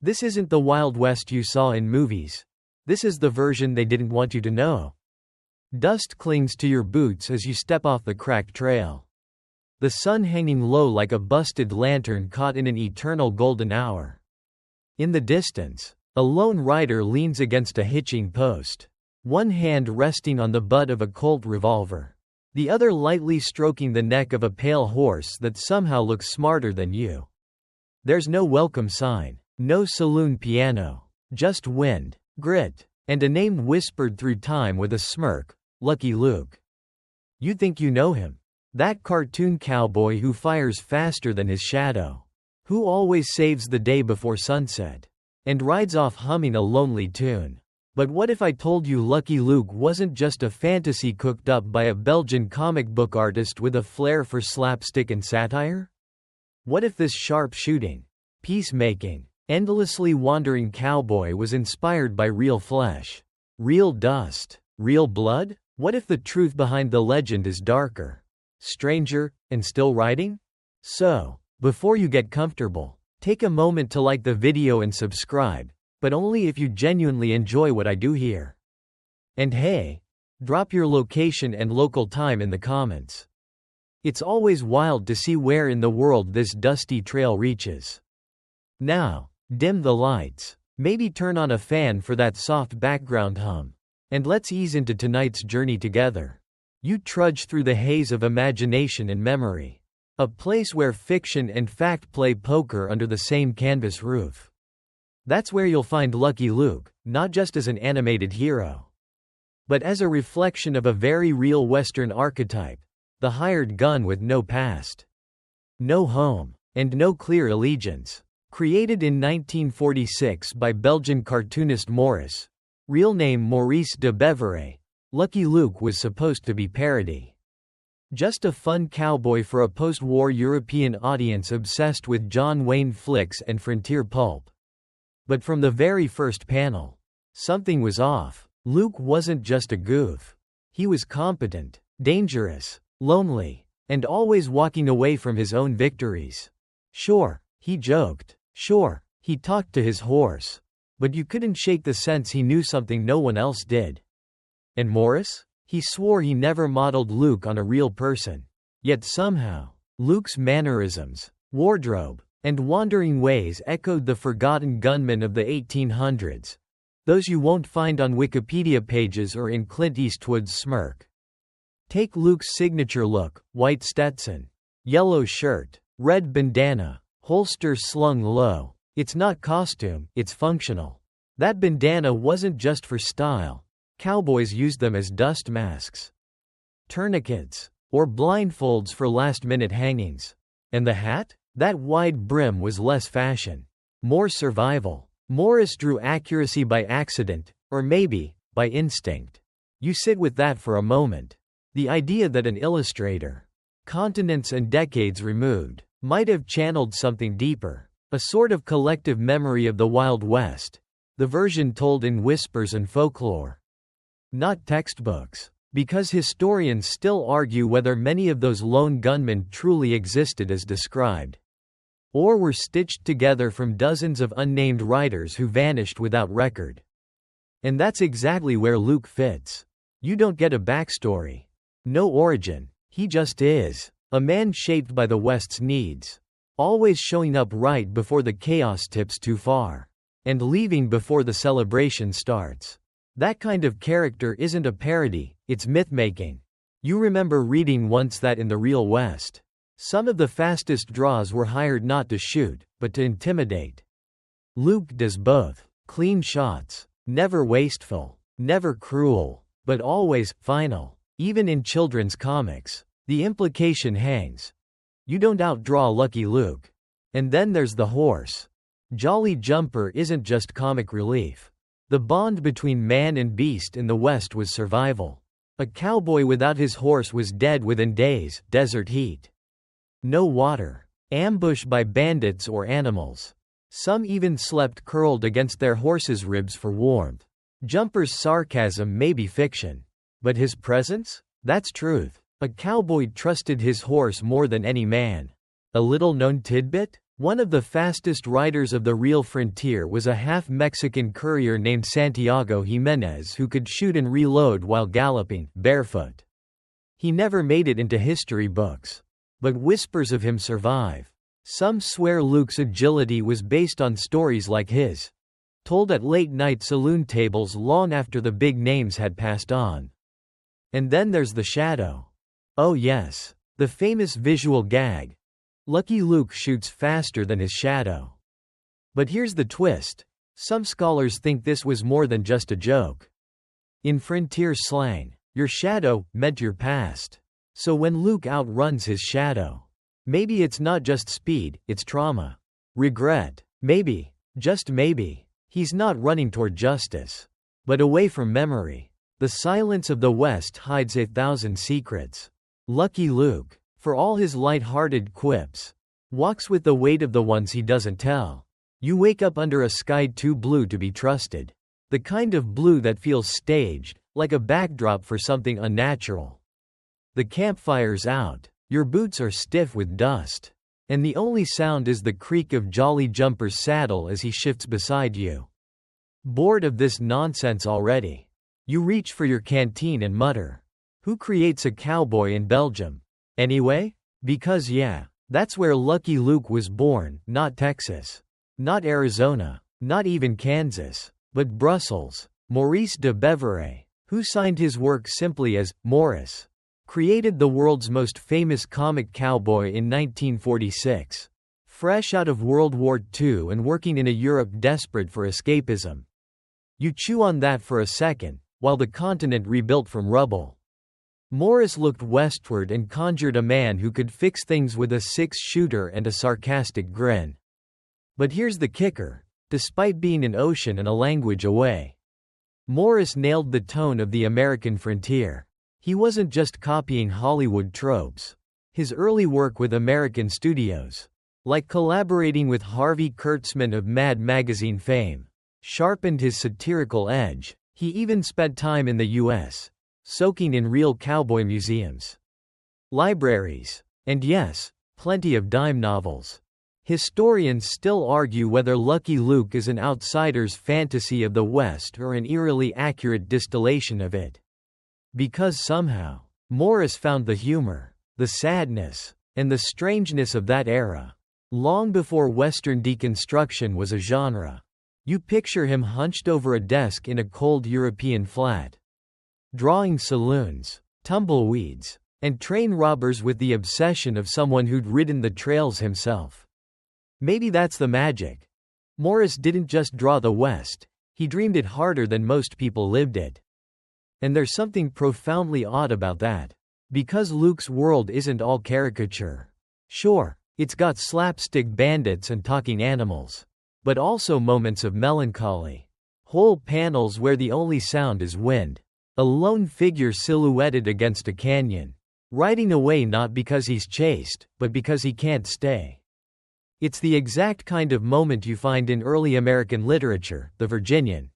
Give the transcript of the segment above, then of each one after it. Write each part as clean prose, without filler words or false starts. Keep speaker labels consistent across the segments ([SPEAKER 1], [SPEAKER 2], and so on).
[SPEAKER 1] This isn't the Wild West you saw in movies. This is the version they didn't want you to know. Dust clings to your boots as you step off the cracked trail. The sun hanging low like a busted lantern caught in an eternal golden hour. In the distance, a lone rider leans against a hitching post, one hand resting on the butt of a Colt revolver, the other lightly stroking the neck of a pale horse that somehow looks smarter than you. There's no welcome sign, no saloon piano, just wind, grit, and a name whispered through time with a smirk: Lucky Luke. You think you know him. That cartoon cowboy who fires faster than his shadow, who always saves the day before sunset, and rides off humming a lonely tune. But what if I told you Lucky Luke wasn't just a fantasy cooked up by a Belgian comic book artist with a flair for slapstick and satire? What if this sharp-shooting, peacemaking, endlessly wandering cowboy was inspired by real flesh, real dust, real blood? What if the truth behind the legend is darker, stranger, and still riding? So, before you get comfortable, take a moment to like the video and subscribe, but only if you genuinely enjoy what I do here. And hey, drop your location and local time in the comments. It's always wild to see where in the world this dusty trail reaches. Now, dim the lights, maybe turn on a fan for that soft background hum, and let's ease into tonight's journey together. You trudge through the haze of imagination and memory, a place where fiction and fact play poker under the same canvas roof. That's where you'll find Lucky Luke, not just as an animated hero, but as a reflection of a very real Western archetype, the hired gun with no past, no home, and no clear allegiance. Created in 1946 by Belgian cartoonist Maurice, real name Maurice de Beverey, Lucky Luke was supposed to be parody. Just a fun cowboy for a post-war European audience obsessed with John Wayne flicks and frontier pulp. But from the very first panel, something was off. Luke wasn't just a goof. He was competent, dangerous, lonely, and always walking away from his own victories. Sure, he joked. Sure, he talked to his horse. But you couldn't shake the sense he knew something no one else did. And Maurice? He swore he never modeled Luke on a real person. Yet somehow, Luke's mannerisms, wardrobe, and wandering ways echoed the forgotten gunmen of the 1800s, those you won't find on Wikipedia pages or in Clint Eastwood's smirk. Take Luke's signature look: white Stetson, yellow shirt, red bandana, holster slung low. It's not costume, it's functional. That bandana wasn't just for style. Cowboys used them as dust masks, tourniquets, or blindfolds for last-minute hangings. And the hat? That wide brim was less fashion, more survival. Maurice drew accuracy by accident, or maybe, by instinct. You sit with that for a moment. The idea that an illustrator, continents and decades removed, might have channeled something deeper, a sort of collective memory of the Wild West, the version told in whispers and folklore. Not textbooks, because historians still argue whether many of those lone gunmen truly existed as described, or were stitched together from dozens of unnamed writers who vanished without record. And that's exactly where Luke fits. You don't get a backstory, no origin, he just is. A man shaped by the West's needs, always showing up right before the chaos tips too far, and leaving before the celebration starts. That kind of character isn't a parody, it's myth-making. You remember reading once that in the real West, some of the fastest draws were hired not to shoot, but to intimidate. Luke does both. Clean shots, never wasteful, never cruel, but always final. Even in children's comics, the implication hangs. You don't outdraw Lucky Luke. And then there's the horse. Jolly Jumper isn't just comic relief. The bond between man and beast in the West was survival. A cowboy without his horse was dead within days, desert heat. No water. Ambushed by bandits or animals. Some even slept curled against their horses' ribs for warmth. Jumper's sarcasm may be fiction, but his presence? That's truth. A cowboy trusted his horse more than any man. A little-known tidbit? One of the fastest riders of the real frontier was a half-Mexican courier named Santiago Jimenez who could shoot and reload while galloping, barefoot. He never made it into history books. But whispers of him survive. Some swear Luke's agility was based on stories like his, told at late-night saloon tables long after the big names had passed on. And then there's the shadow. Oh yes, the famous visual gag. Lucky Luke shoots faster than his shadow. But here's the twist. Some scholars think this was more than just a joke. In frontier slang, your shadow meant your past. So when Luke outruns his shadow, maybe it's not just speed, it's trauma. Regret. Maybe, just maybe, he's not running toward justice, but away from memory. The silence of the West hides 1,000 secrets. Lucky Luke, for all his light-hearted quips, walks with the weight of the ones he doesn't tell. You wake up under a sky too blue to be trusted. The kind of blue that feels staged, like a backdrop for something unnatural. The campfire's out, your boots are stiff with dust, and the only sound is the creak of Jolly Jumper's saddle as he shifts beside you. Bored of this nonsense already, you reach for your canteen and mutter, "Who creates a cowboy in Belgium? Anyway?" Because yeah, that's where Lucky Luke was born, not Texas, not Arizona, not even Kansas, but Brussels. Maurice de Beverey, who signed his work simply as Morris, created the world's most famous comic cowboy in 1946. Fresh out of World War II and working in a Europe desperate for escapism. You chew on that for a second, while the continent rebuilt from rubble. Morris looked westward and conjured a man who could fix things with a six-shooter and a sarcastic grin. But here's the kicker. Despite being an ocean and a language away, Morris nailed the tone of the American frontier. He wasn't just copying Hollywood tropes. His early work with American studios, like collaborating with Harvey Kurtzman of Mad Magazine fame, sharpened his satirical edge. He even spent time in the U.S., soaking in real cowboy museums, libraries, and yes, plenty of dime novels. Historians still argue whether Lucky Luke is an outsider's fantasy of the West or an eerily accurate distillation of it. Because somehow, Morris found the humor, the sadness, and the strangeness of that era, long before Western deconstruction was a genre. You picture him hunched over a desk in a cold European flat, drawing saloons, tumbleweeds, and train robbers with the obsession of someone who'd ridden the trails himself. Maybe that's the magic. Morris didn't just draw the West, he dreamed it harder than most people lived it. And there's something profoundly odd about that. Because Luke's world isn't all caricature. Sure, it's got slapstick bandits and talking animals, but also moments of melancholy. Whole panels where the only sound is wind. A lone figure silhouetted against a canyon, riding away not because he's chased, but because he can't stay. It's the exact kind of moment you find in early American literature, the Virginian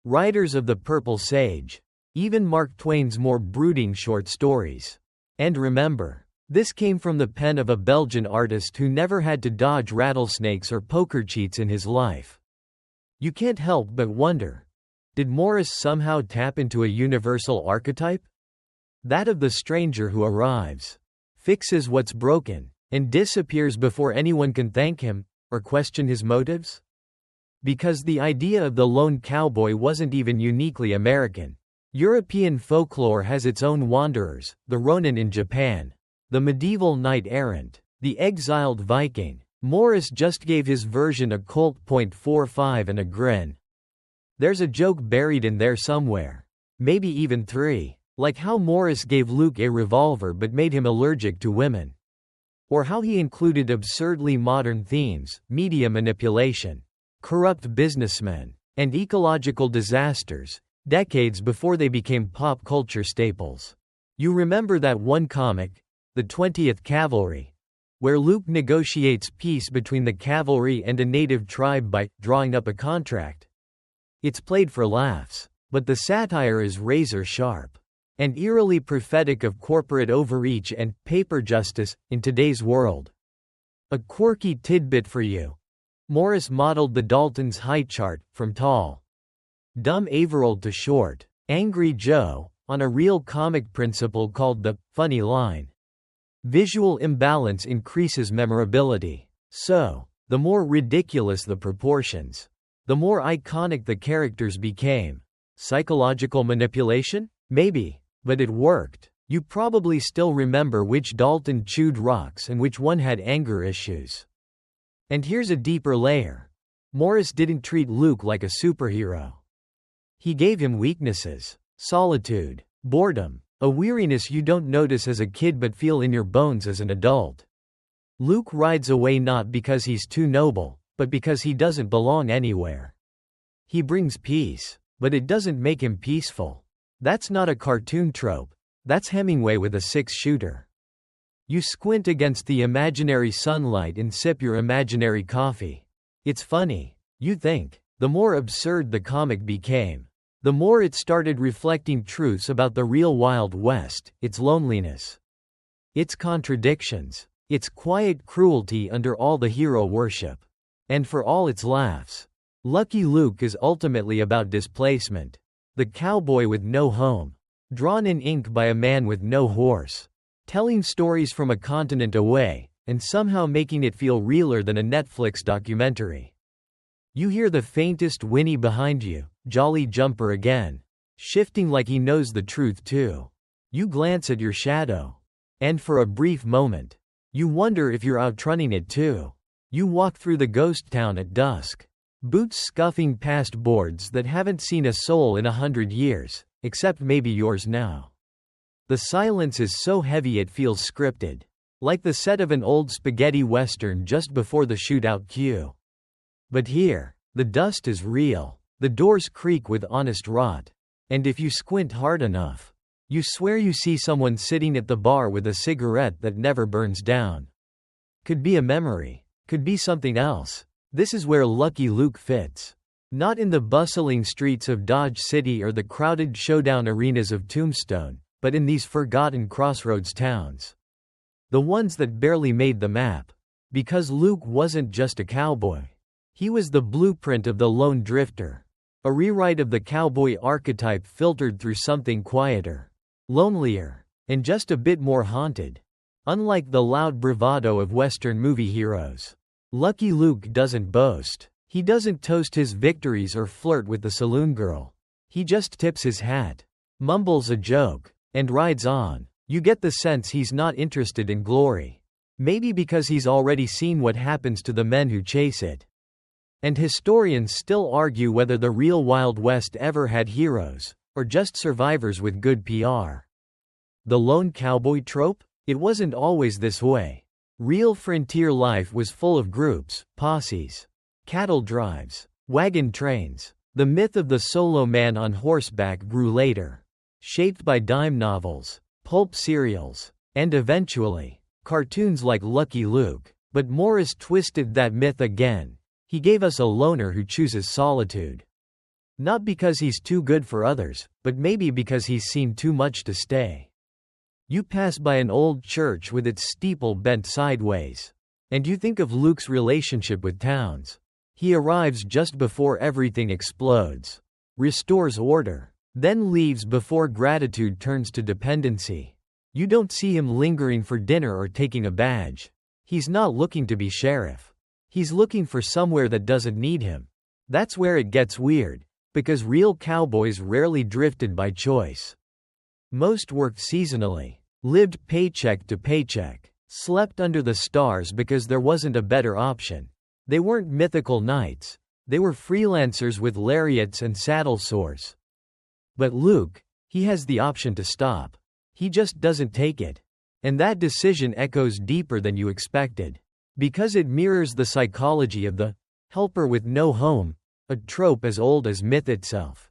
[SPEAKER 1] writers of the Purple Sage, even Mark Twain's more brooding short stories. And remember, this came from the pen of a Belgian artist who never had to dodge rattlesnakes or poker cheats in his life. You can't help but wonder, did Morris somehow tap into a universal archetype? That of the stranger who arrives, fixes what's broken, and disappears before anyone can thank him, or question his motives? Because the idea of the lone cowboy wasn't even uniquely American. European folklore has its own wanderers, the Ronin in Japan, the medieval knight-errant, the exiled Viking. Morris just gave his version a Colt .45 and a grin. There's a joke buried in there somewhere. Maybe even three. Like how Morris gave Luke a revolver but made him allergic to women. Or how he included absurdly modern themes, media manipulation, corrupt businessmen, and ecological disasters, decades before they became pop culture staples. You remember that one comic, The 20th Cavalry, where Luke negotiates peace between the cavalry and a native tribe by drawing up a contract? It's played for laughs, but the satire is razor sharp and eerily prophetic of corporate overreach and paper justice in today's world. A quirky tidbit for you. Morris modeled the Daltons' height chart, from tall, dumb Averold to short, Angry Joe, on a real comic principle called the funny line. Visual imbalance increases memorability. So, the more ridiculous the proportions, the more iconic the characters became. Psychological manipulation? Maybe, but it worked. You probably still remember which Dalton chewed rocks and which one had anger issues. And here's a deeper layer. Morris didn't treat Luke like a superhero. He gave him weaknesses, solitude, boredom, a weariness you don't notice as a kid but feel in your bones as an adult. Luke rides away not because he's too noble, but because he doesn't belong anywhere. He brings peace, but it doesn't make him peaceful. That's not a cartoon trope. That's Hemingway with a 6-shooter. You squint against the imaginary sunlight and sip your imaginary coffee. It's funny, you think. The more absurd the comic became, the more it started reflecting truths about the real Wild West, its loneliness, its contradictions, its quiet cruelty under all the hero worship. And for all its laughs, Lucky Luke is ultimately about displacement. The cowboy with no home, drawn in ink by a man with no horse, telling stories from a continent away, and somehow making it feel realer than a Netflix documentary. You hear the faintest whinny behind you, Jolly Jumper again, shifting like he knows the truth too. You glance at your shadow, and for a brief moment, you wonder if you're outrunning it too. You walk through the ghost town at dusk, boots scuffing past boards that haven't seen a soul in 100 years. Except maybe yours now. The silence is so heavy it feels scripted, like the set of an old spaghetti western just before the shootout cue. But here, the dust is real, the doors creak with honest rot, and if you squint hard enough, you swear you see someone sitting at the bar with a cigarette that never burns down. Could be a memory, could be something else. This is where Lucky Luke fits. Not in the bustling streets of Dodge City or the crowded showdown arenas of Tombstone, but in these forgotten crossroads towns. The ones that barely made the map. Because Luke wasn't just a cowboy. He was the blueprint of the lone drifter. A rewrite of the cowboy archetype filtered through something quieter, lonelier, and just a bit more haunted. Unlike the loud bravado of Western movie heroes, Lucky Luke doesn't boast. He doesn't toast his victories or flirt with the saloon girl. He just tips his hat, mumbles a joke, and rides on. You get the sense he's not interested in glory. Maybe because he's already seen what happens to the men who chase it. And historians still argue whether the real Wild West ever had heroes, or just survivors with good PR. The lone cowboy trope? It wasn't always this way. Real frontier life was full of groups, posses, cattle drives, wagon trains. The myth of the solo man on horseback grew later, shaped by dime novels, pulp serials, and eventually, cartoons like Lucky Luke. But Morris twisted that myth again. He gave us a loner who chooses solitude. Not because he's too good for others, but maybe because he's seen too much to stay. You pass by an old church with its steeple bent sideways, and you think of Luke's relationship with towns. He arrives just before everything explodes, restores order, then leaves before gratitude turns to dependency. You don't see him lingering for dinner or taking a badge. He's not looking to be sheriff. He's looking for somewhere that doesn't need him. That's where it gets weird, because real cowboys rarely drifted by choice. Most worked seasonally, lived paycheck to paycheck, slept under the stars because there wasn't a better option. They weren't mythical knights. They were freelancers with lariats and saddle sores. But Luke, he has the option to stop. He just doesn't take it. And that decision echoes deeper than you expected. Because it mirrors the psychology of the helper with no home, a trope as old as myth itself.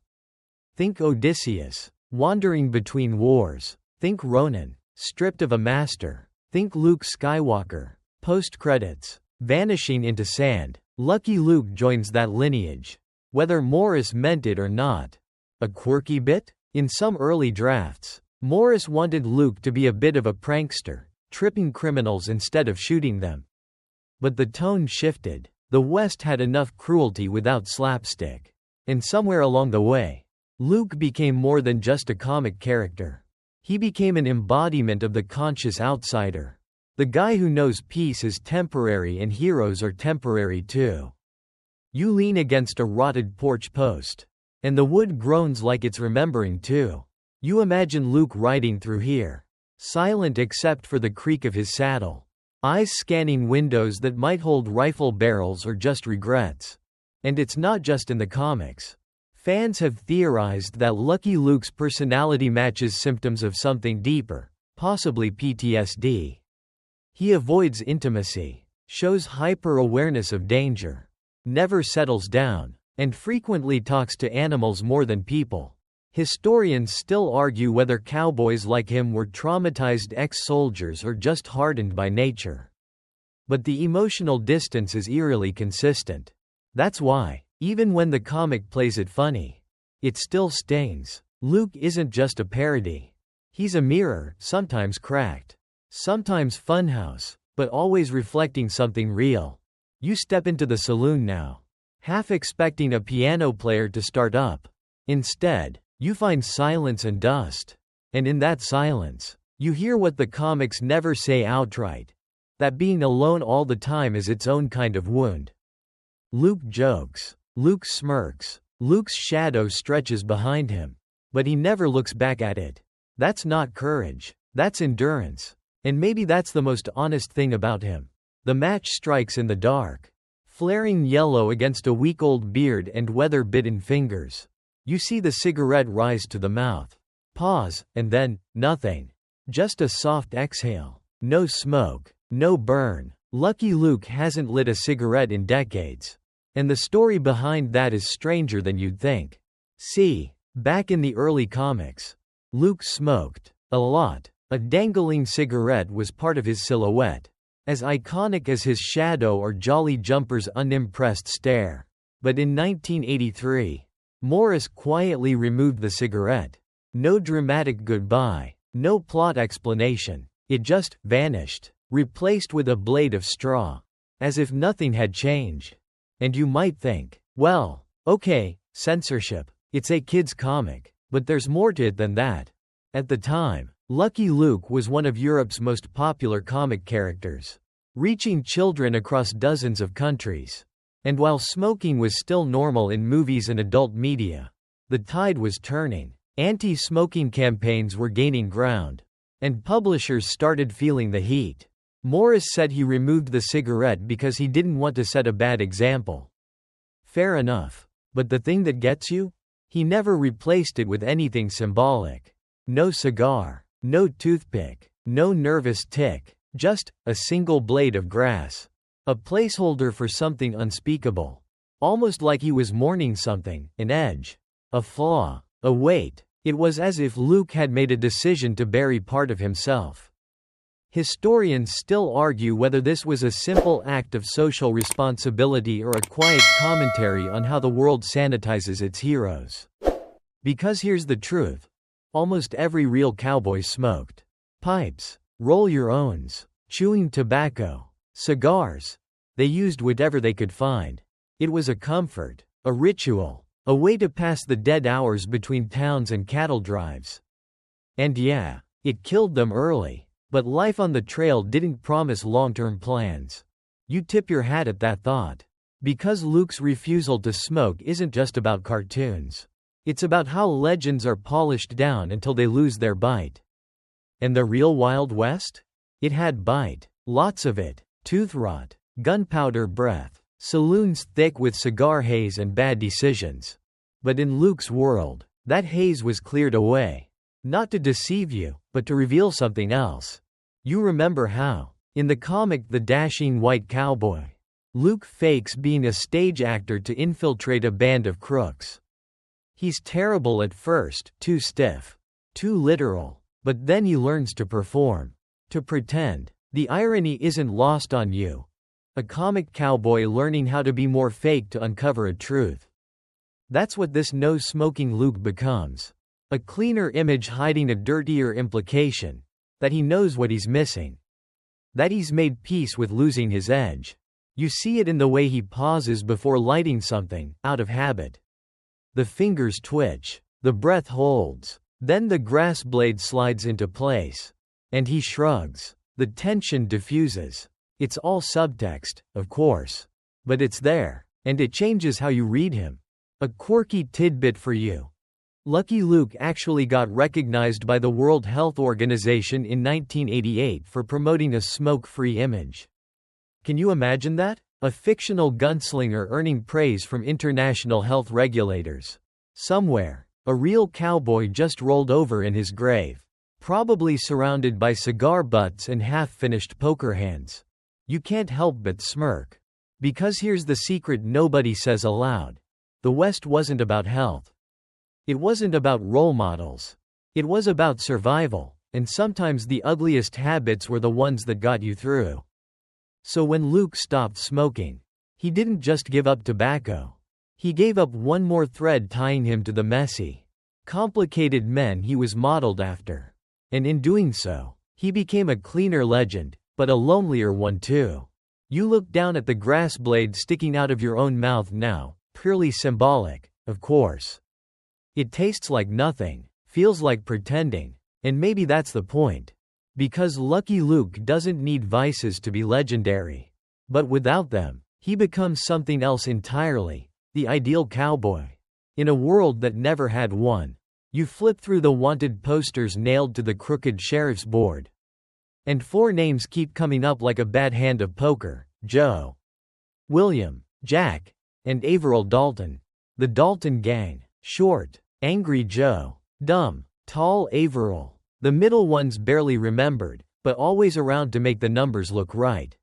[SPEAKER 1] Think Odysseus, wandering between wars. Think Ronan, stripped of a master. Think Luke Skywalker, post-credits, vanishing into sand. Lucky Luke joins that lineage, whether Morris meant it or not. A quirky bit? In some early drafts, Morris wanted Luke to be a bit of a prankster, tripping criminals instead of shooting them. But the tone shifted. The West had enough cruelty without slapstick. And somewhere along the way, Luke became more than just a comic character. He became an embodiment of the conscious outsider. The guy who knows peace is temporary and heroes are temporary too. You lean against a rotted porch post. And the wood groans like it's remembering too. You imagine Luke riding through here, silent except for the creak of his saddle. Eyes scanning windows that might hold rifle barrels or just regrets. And it's not just in the comics. Fans have theorized that Lucky Luke's personality matches symptoms of something deeper, possibly PTSD. He avoids intimacy, shows hyper-awareness of danger, never settles down, and frequently talks to animals more than people. Historians still argue whether cowboys like him were traumatized ex-soldiers or just hardened by nature. But the emotional distance is eerily consistent. That's why, even when the comic plays it funny, it still stings. Luke isn't just a parody. He's a mirror, sometimes cracked, sometimes funhouse, but always reflecting something real. You step into the saloon now, half expecting a piano player to start up. Instead, you find silence and dust. And in that silence, you hear what the comics never say outright. That being alone all the time is its own kind of wound. Luke jokes. Luke smirks. Luke's shadow stretches behind him. But he never looks back at it. That's not courage. That's endurance. And maybe that's the most honest thing about him. The match strikes in the dark, flaring yellow against a week-old beard and weather-bitten fingers. You see the cigarette rise to the mouth. Pause, and then, nothing. Just a soft exhale. No smoke. No burn. Lucky Luke hasn't lit a cigarette in decades. And the story behind that is stranger than you'd think. See, back in the early comics, Luke smoked. A lot. A dangling cigarette was part of his silhouette. As iconic as his shadow or Jolly Jumper's unimpressed stare. But in 1983, Morris quietly removed the cigarette. No dramatic goodbye. No plot explanation. It just vanished, replaced with a blade of straw. As if nothing had changed. And you might think, well, okay, censorship. It's a kid's comic. But there's more to it than that. At the time, Lucky Luke was one of Europe's most popular comic characters, reaching children across dozens of countries. And while smoking was still normal in movies and adult media, the tide was turning. Anti-smoking campaigns were gaining ground. And publishers started feeling the heat. Morris said he removed the cigarette because he didn't want to set a bad example. Fair enough. But the thing that gets you? He never replaced it with anything symbolic. No cigar. No toothpick. No nervous tick. Just a single blade of grass. A placeholder for something unspeakable. Almost like he was mourning something, an edge, a flaw, a weight. It was as if Luke had made a decision to bury part of himself. Historians still argue whether this was a simple act of social responsibility or a quiet commentary on how the world sanitizes its heroes. Because here's the truth. Almost every real cowboy smoked. Pipes. Roll your owns. Chewing tobacco. Cigars. They used whatever they could find. It was a comfort, a ritual, a way to pass the dead hours between towns and cattle drives. And yeah, it killed them early, but life on the trail didn't promise long-term plans. You tip your hat at that thought. Because Luke's refusal to smoke isn't just about cartoons. It's about how legends are polished down until they lose their bite. And the real Wild West? It had bite. Lots of it. Tooth rot, gunpowder breath, saloons thick with cigar haze and bad decisions. But in Luke's world, that haze was cleared away. Not to deceive you, but to reveal something else. You remember how, in the comic The Dashing White Cowboy, Luke fakes being a stage actor to infiltrate a band of crooks. He's terrible at first, too stiff, too literal, but then he learns to perform, to pretend. The irony isn't lost on you. A comic cowboy learning how to be more fake to uncover a truth. That's what this no-smoking Luke becomes. A cleaner image hiding a dirtier implication. That he knows what he's missing. That he's made peace with losing his edge. You see it in the way he pauses before lighting something, out of habit. The fingers twitch. The breath holds. Then the grass blade slides into place. And he shrugs. The tension diffuses. It's all subtext, of course. But it's there. And it changes how you read him. A quirky tidbit for you. Lucky Luke actually got recognized by the World Health Organization in 1988 for promoting a smoke-free image. Can you imagine that? A fictional gunslinger earning praise from international health regulators. Somewhere, a real cowboy just rolled over in his grave, probably surrounded by cigar butts and half-finished poker hands. You can't help but smirk. Because here's the secret nobody says aloud. The West wasn't about health. It wasn't about role models. It was about survival, and sometimes the ugliest habits were the ones that got you through. So when Luke stopped smoking, he didn't just give up tobacco. He gave up one more thread tying him to the messy, complicated men he was modeled after. And in doing so, he became a cleaner legend, but a lonelier one too. You look down at the grass blade sticking out of your own mouth now, purely symbolic, of course. It tastes like nothing, feels like pretending, and maybe that's the point. Because Lucky Luke doesn't need vices to be legendary. But without them, he becomes something else entirely, the ideal cowboy. In a world that never had one. You flip through the wanted posters nailed to the crooked sheriff's board. And 4 names keep coming up like a bad hand of poker: Joe, William, Jack, and Averill Dalton. The Dalton gang. Short, angry Joe. Dumb, tall Averill. The middle one's barely remembered, but always around to make the numbers look right.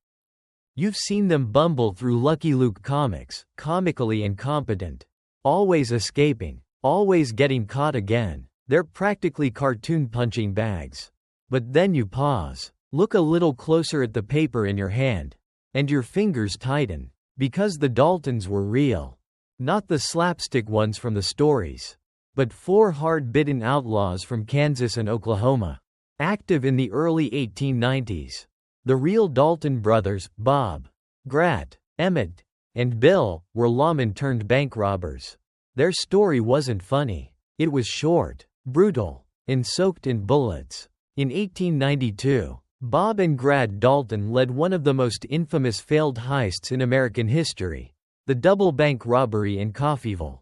[SPEAKER 1] You've seen them bumble through Lucky Luke comics, comically incompetent. Always escaping, always getting caught again. They're practically cartoon punching bags. But then you pause, look a little closer at the paper in your hand, and your fingers tighten. Because the Daltons were real. Not the slapstick ones from the stories. But 4 hard-bitten outlaws from Kansas and Oklahoma. Active in the early 1890s. The real Dalton brothers, Bob, Grat, Emmett, and Bill, were lawmen turned bank robbers. Their story wasn't funny. It was short, brutal, and soaked in bullets. In 1892, Bob and Grat Dalton led one of the most infamous failed heists in American history. The double bank robbery in Coffeyville,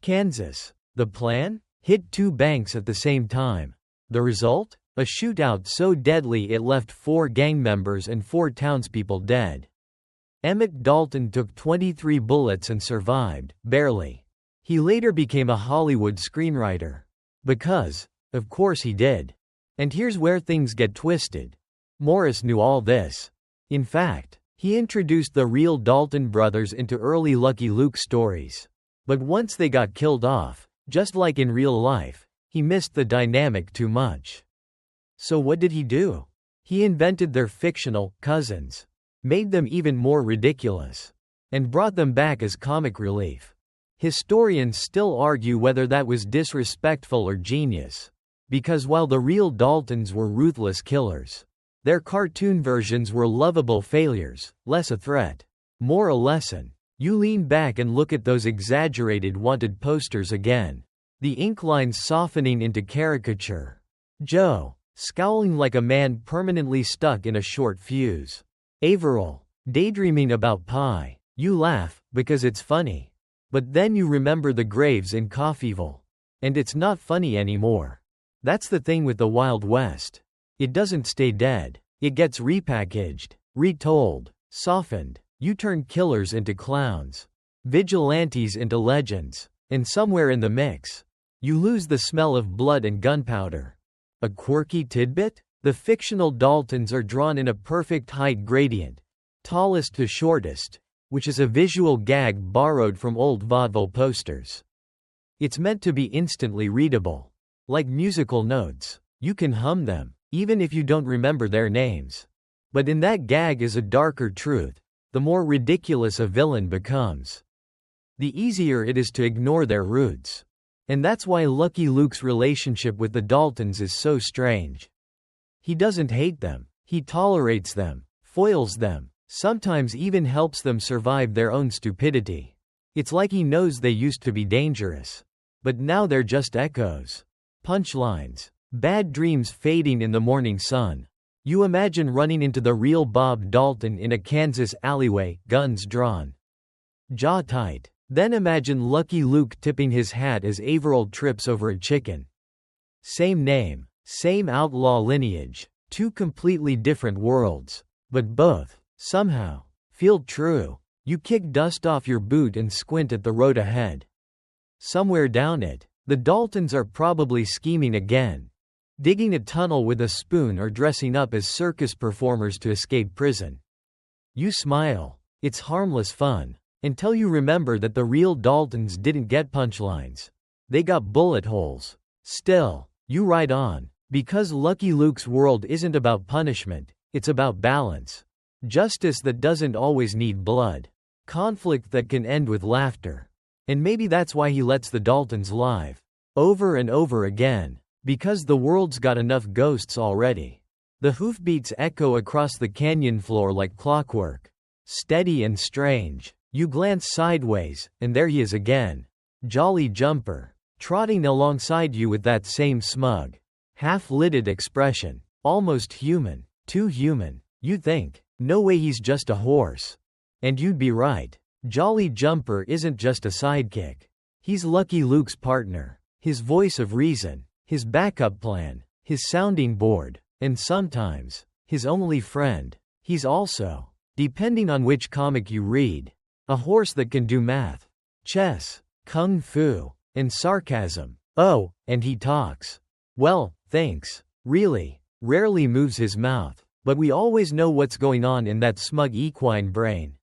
[SPEAKER 1] Kansas. The plan? Hit 2 banks at the same time. The result? A shootout so deadly it left 4 gang members and 4 townspeople dead. Emmett Dalton took 23 bullets and survived, barely. He later became a Hollywood screenwriter. Because, of course he did. And here's where things get twisted. Morris knew all this. In fact, he introduced the real Dalton brothers into early Lucky Luke stories. But once they got killed off, just like in real life, he missed the dynamic too much. So what did he do? He invented their fictional cousins, made them even more ridiculous, and brought them back as comic relief. Historians still argue whether that was disrespectful or genius. Because while the real Daltons were ruthless killers, their cartoon versions were lovable failures, less a threat, more a lesson. You lean back and look at those exaggerated wanted posters again. The ink lines softening into caricature. Joe, scowling like a man permanently stuck in a short fuse. Averill, daydreaming about pie. You laugh, because it's funny. But then you remember the graves in Coffeyville. And it's not funny anymore. That's the thing with the Wild West. It doesn't stay dead. It gets repackaged, retold, softened. You turn killers into clowns, vigilantes into legends, and somewhere in the mix, you lose the smell of blood and gunpowder. A quirky tidbit? The fictional Daltons are drawn in a perfect height gradient, tallest to shortest, which is a visual gag borrowed from old vaudeville posters. It's meant to be instantly readable. Like musical notes, you can hum them, even if you don't remember their names. But in that gag is a darker truth. The more ridiculous a villain becomes, the easier it is to ignore their roots. And that's why Lucky Luke's relationship with the Daltons is so strange. He doesn't hate them, he tolerates them, foils them, Sometimes even helps them survive their own stupidity. It's like he knows they used to be dangerous. But now they're just echoes. Punchlines. Bad dreams fading in the morning sun. You imagine running into the real Bob Dalton in a Kansas alleyway, guns drawn. Jaw tight. Then imagine Lucky Luke tipping his hat as Averill trips over a chicken. Same name, same outlaw lineage, two completely different worlds. But both, somehow, feel true. You kick dust off your boot and squint at the road ahead. Somewhere down it, the Daltons are probably scheming again. Digging a tunnel with a spoon or dressing up as circus performers to escape prison. You smile. It's harmless fun. Until you remember that the real Daltons didn't get punchlines. They got bullet holes. Still, you ride on. Because Lucky Luke's world isn't about punishment, it's about balance. Justice that doesn't always need blood. Conflict that can end with laughter. And maybe that's why he lets the Daltons live. Over and over again. Because the world's got enough ghosts already. The hoofbeats echo across the canyon floor like clockwork. Steady and strange. You glance sideways, and there he is again. Jolly Jumper. Trotting alongside you with that same smug, half-lidded expression. Almost human. Too human. You'd think, no way he's just a horse. And you'd be right. Jolly Jumper isn't just a sidekick. He's Lucky Luke's partner. His voice of reason. His backup plan. His sounding board. And sometimes, his only friend. He's also, depending on which comic you read, a horse that can do math, chess, kung fu, and sarcasm. Oh, and he talks. Well, thanks. Really, rarely moves his mouth, but we always know what's going on in that smug equine brain.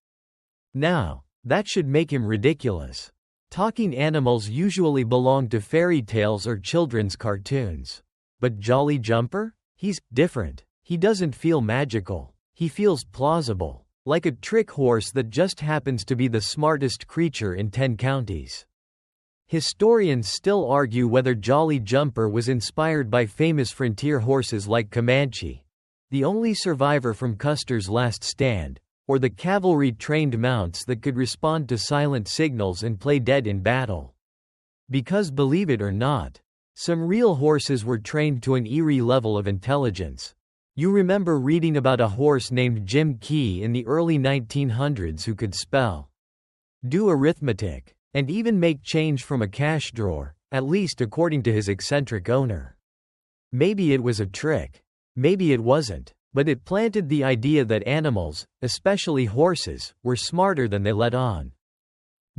[SPEAKER 1] Now, that should make him ridiculous. Talking animals usually belong to fairy tales or children's cartoons. But Jolly Jumper? He's different. He doesn't feel magical. He feels plausible. Like a trick horse that just happens to be the smartest creature in 10 counties. Historians still argue whether Jolly Jumper was inspired by famous frontier horses like Comanche, the only survivor from Custer's last stand, or the cavalry-trained mounts that could respond to silent signals and play dead in battle. Because believe it or not, some real horses were trained to an eerie level of intelligence. You remember reading about a horse named Jim Key in the early 1900s who could spell, do arithmetic, and even make change from a cash drawer, at least according to his eccentric owner. Maybe it was a trick. Maybe it wasn't, but it planted the idea that animals, especially horses, were smarter than they let on.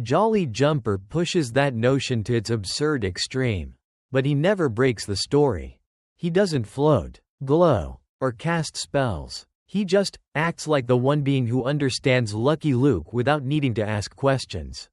[SPEAKER 1] Jolly Jumper pushes that notion to its absurd extreme. But he never breaks the story. He doesn't float, glow, or cast spells. He just acts like the one being who understands Lucky Luke without needing to ask questions.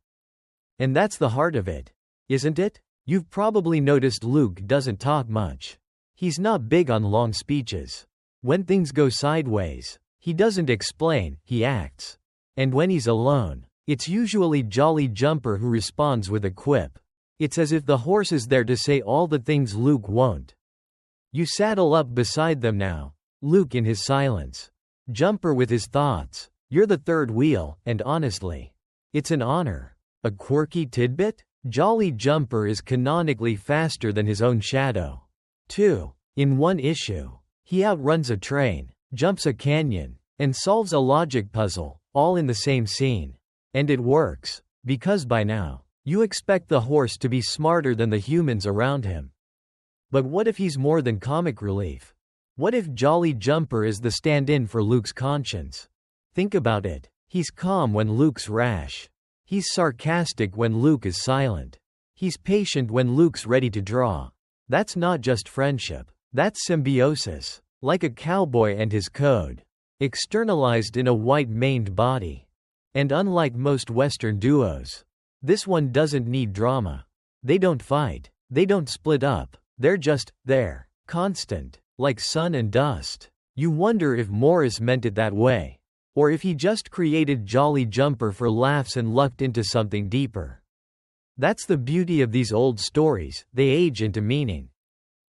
[SPEAKER 1] And that's the heart of it, isn't it? You've probably noticed Luke doesn't talk much. He's not big on long speeches. When things go sideways, he doesn't explain, he acts. And when he's alone, it's usually Jolly Jumper who responds with a quip. It's as if the horse is there to say all the things Luke won't. You saddle up beside them now, Luke in his silence, Jumper with his thoughts. You're the third wheel, and honestly, it's an honor. A quirky tidbit? Jolly Jumper is canonically faster than his own shadow. 2. In one issue, he outruns a train, jumps a canyon, and solves a logic puzzle, all in the same scene. And it works, because by now, you expect the horse to be smarter than the humans around him. But what if he's more than comic relief? What if Jolly Jumper is the stand-in for Luke's conscience? Think about it. He's calm when Luke's rash. He's sarcastic when Luke is silent. He's patient when Luke's ready to draw. That's not just friendship. That's symbiosis. Like a cowboy and his code. Externalized in a white-maned body. And unlike most Western duos, this one doesn't need drama. They don't fight. They don't split up. They're just there. Constant. Like sun and dust. You wonder if Morris meant it that way. Or if he just created Jolly Jumper for laughs and lucked into something deeper. That's the beauty of these old stories, they age into meaning.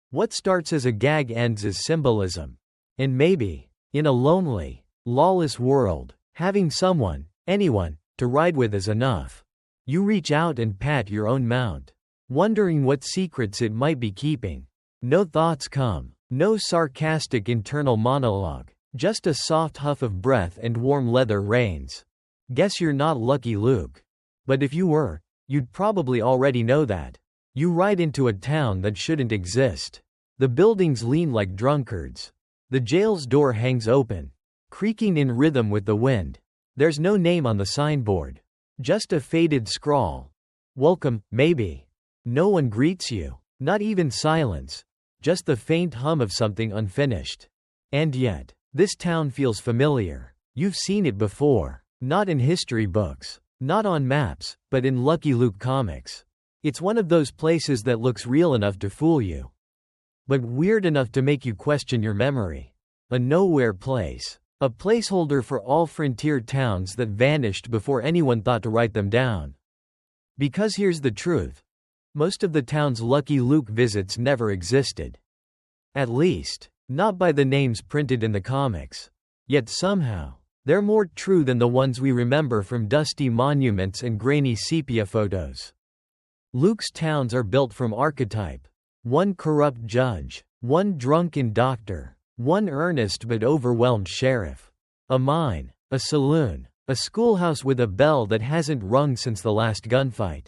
[SPEAKER 1] What starts as a gag ends as symbolism. And maybe, in a lonely, lawless world, Having someone, anyone, to ride with is enough. You reach out and pat your own mount, wondering what secrets it might be keeping. No thoughts come, no sarcastic internal monologue, just a soft huff of breath and warm leather reins. Guess you're not Lucky Luke. But if you were, you'd probably already know that. You ride into a town that shouldn't exist. The buildings lean like drunkards. The jail's door hangs open, creaking in rhythm with the wind. There's no name on the signboard. Just a faded scrawl. Welcome, maybe. No one greets you. Not even silence. Just the faint hum of something unfinished. And yet, this town feels familiar. You've seen it before. Not in history books. Not on maps, but in Lucky Luke comics. It's one of those places that looks real enough to fool you, but weird enough to make you question your memory. A nowhere place. A placeholder for all frontier towns that vanished before anyone thought to write them down. Because here's the truth. Most of the towns Lucky Luke visits never existed. At least, not by the names printed in the comics. Yet somehow, they're more true than the ones we remember from dusty monuments and grainy sepia photos. Luke's towns are built from archetype. One corrupt judge, one drunken doctor, one earnest but overwhelmed sheriff. A mine, a saloon, a schoolhouse with a bell that hasn't rung since the last gunfight.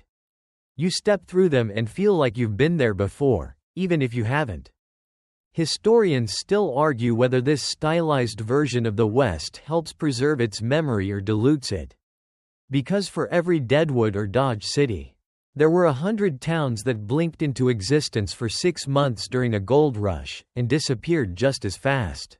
[SPEAKER 1] You step through them and feel like you've been there before, even if you haven't. Historians still argue whether this stylized version of the West helps preserve its memory or dilutes it. Because for every Deadwood or Dodge City, there were 100 towns that blinked into existence for 6 months during a gold rush, and disappeared just as fast.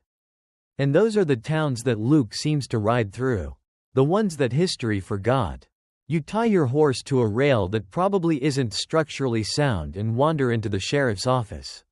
[SPEAKER 1] And those are the towns that Luke seems to ride through. The ones that history forgot. You tie your horse to a rail that probably isn't structurally sound and wander into the sheriff's office.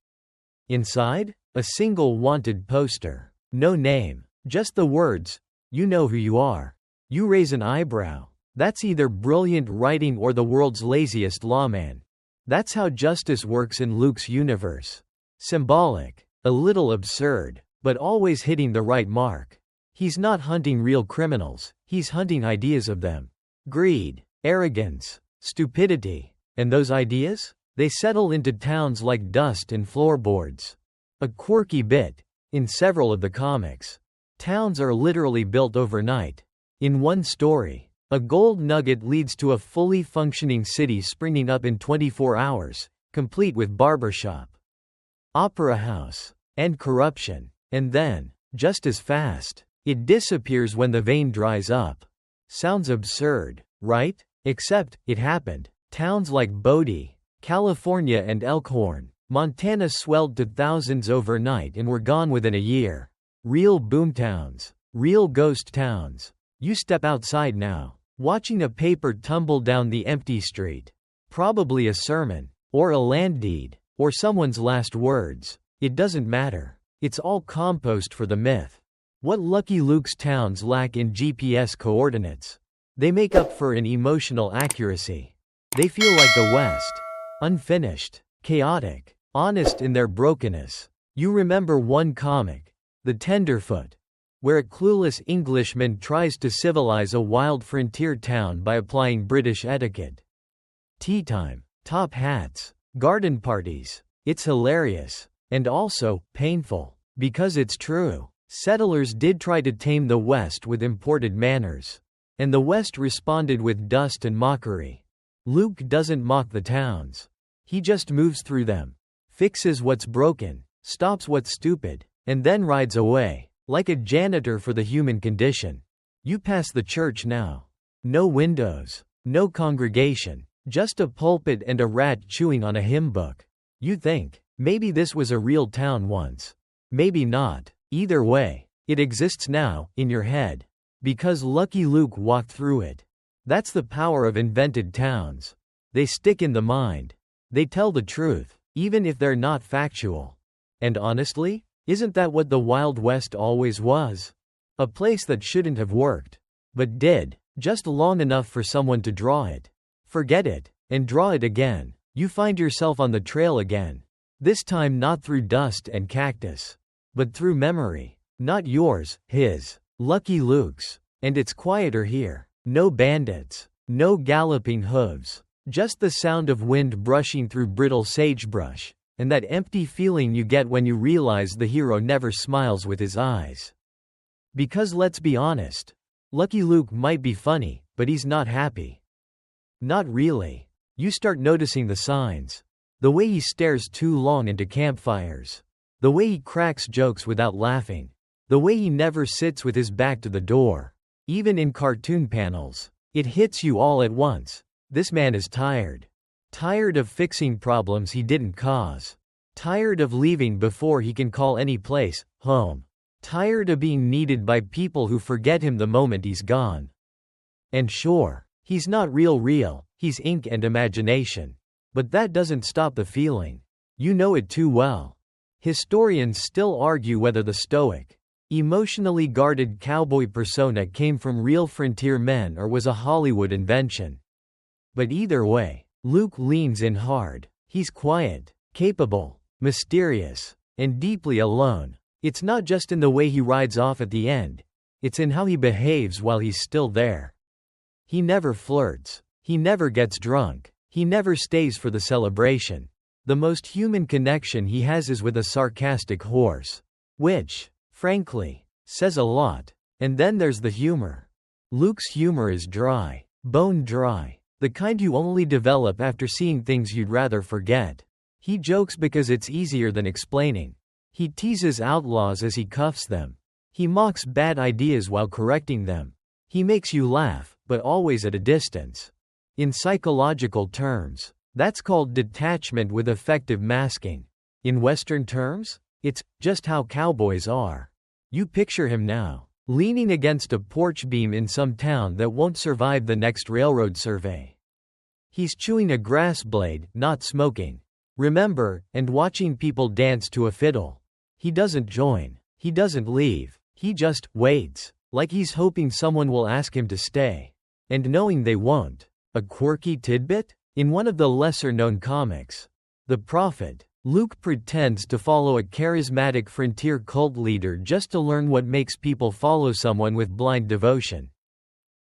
[SPEAKER 1] Inside, a single wanted poster. No name, just the words, "You know who you are." You raise an eyebrow. That's either brilliant writing or the world's laziest lawman. That's how justice works in Luke's universe. Symbolic, a little absurd, but always hitting the right mark. He's not hunting real criminals, he's hunting ideas of them. Greed, arrogance, stupidity. And those ideas? They settle into towns like dust and floorboards. A quirky bit. In several of the comics, towns are literally built overnight. In one story, a gold nugget leads to a fully functioning city springing up in 24 hours, complete with barbershop, opera house, and corruption. And then, just as fast, it disappears when the vein dries up. Sounds absurd, right? Except, it happened. Towns like Bodie, California and Elkhorn, Montana swelled to thousands overnight and were gone within a year. Real boomtowns. Real ghost towns. You step outside now, watching a paper tumble down the empty street. Probably a sermon, or a land deed, or someone's last words. It doesn't matter. It's all compost for the myth. What Lucky Luke's towns lack in GPS coordinates, they make up for in emotional accuracy. They feel like the West. Unfinished, chaotic, honest in their brokenness. You remember one comic, The Tenderfoot, where a clueless Englishman tries to civilize a wild frontier town by applying British etiquette. Tea time, top hats, garden parties. It's hilarious. And also, painful. Because it's true. Settlers did try to tame the West with imported manners. And the West responded with dust and mockery. Luke doesn't mock the towns. He just moves through them, fixes what's broken, stops what's stupid, and then rides away, like a janitor for the human condition. You pass the church now. No windows, no congregation, just a pulpit and a rat chewing on a hymn book. You think, maybe this was a real town once. Maybe not. Either way, it exists now, in your head. Because Lucky Luke walked through it. That's the power of invented towns. They stick in the mind. They tell the truth, even if they're not factual. And honestly, isn't that what the Wild West always was? A place that shouldn't have worked, but did, just long enough for someone to draw it. Forget it, and draw it again. You find yourself on the trail again. This time not through dust and cactus, but through memory. Not yours, his. Lucky Luke's. And it's quieter here. No bandits. No galloping hooves. Just the sound of wind brushing through brittle sagebrush, and that empty feeling you get when you realize the hero never smiles with his eyes. Because let's be honest, Lucky Luke might be funny, but he's not happy. Not really. You start noticing the signs. The way he stares too long into campfires. The way he cracks jokes without laughing. The way he never sits with his back to the door. Even in cartoon panels. It hits you all at once. This man is tired. Tired of fixing problems he didn't cause. Tired of leaving before he can call any place home. Tired of being needed by people who forget him the moment he's gone. And sure, he's not real, he's ink and imagination. But that doesn't stop the feeling. You know it too well. Historians still argue whether the stoic, emotionally guarded cowboy persona came from real frontier men or was a Hollywood invention. But either way, Luke leans in hard. He's quiet, capable, mysterious, and deeply alone. It's not just in the way he rides off at the end, it's in how he behaves while he's still there. He never flirts. He never gets drunk. He never stays for the celebration. The most human connection he has is with a sarcastic horse. Which, frankly, says a lot. And then there's the humor. Luke's humor is dry, bone dry. The kind you only develop after seeing things you'd rather forget. He jokes because it's easier than explaining. He teases outlaws as he cuffs them. He mocks bad ideas while correcting them. He makes you laugh, but always at a distance. In psychological terms, that's called detachment with effective masking. In Western terms, it's just how cowboys are. You picture him now, leaning against a porch beam in some town that won't survive the next railroad survey. He's chewing a grass blade, not smoking. Remember, and watching people dance to a fiddle. He doesn't join. He doesn't leave. He just waits, like he's hoping someone will ask him to stay. And knowing they won't. A quirky tidbit? In one of the lesser-known comics, The Prophet, Luke pretends to follow a charismatic frontier cult leader just to learn what makes people follow someone with blind devotion.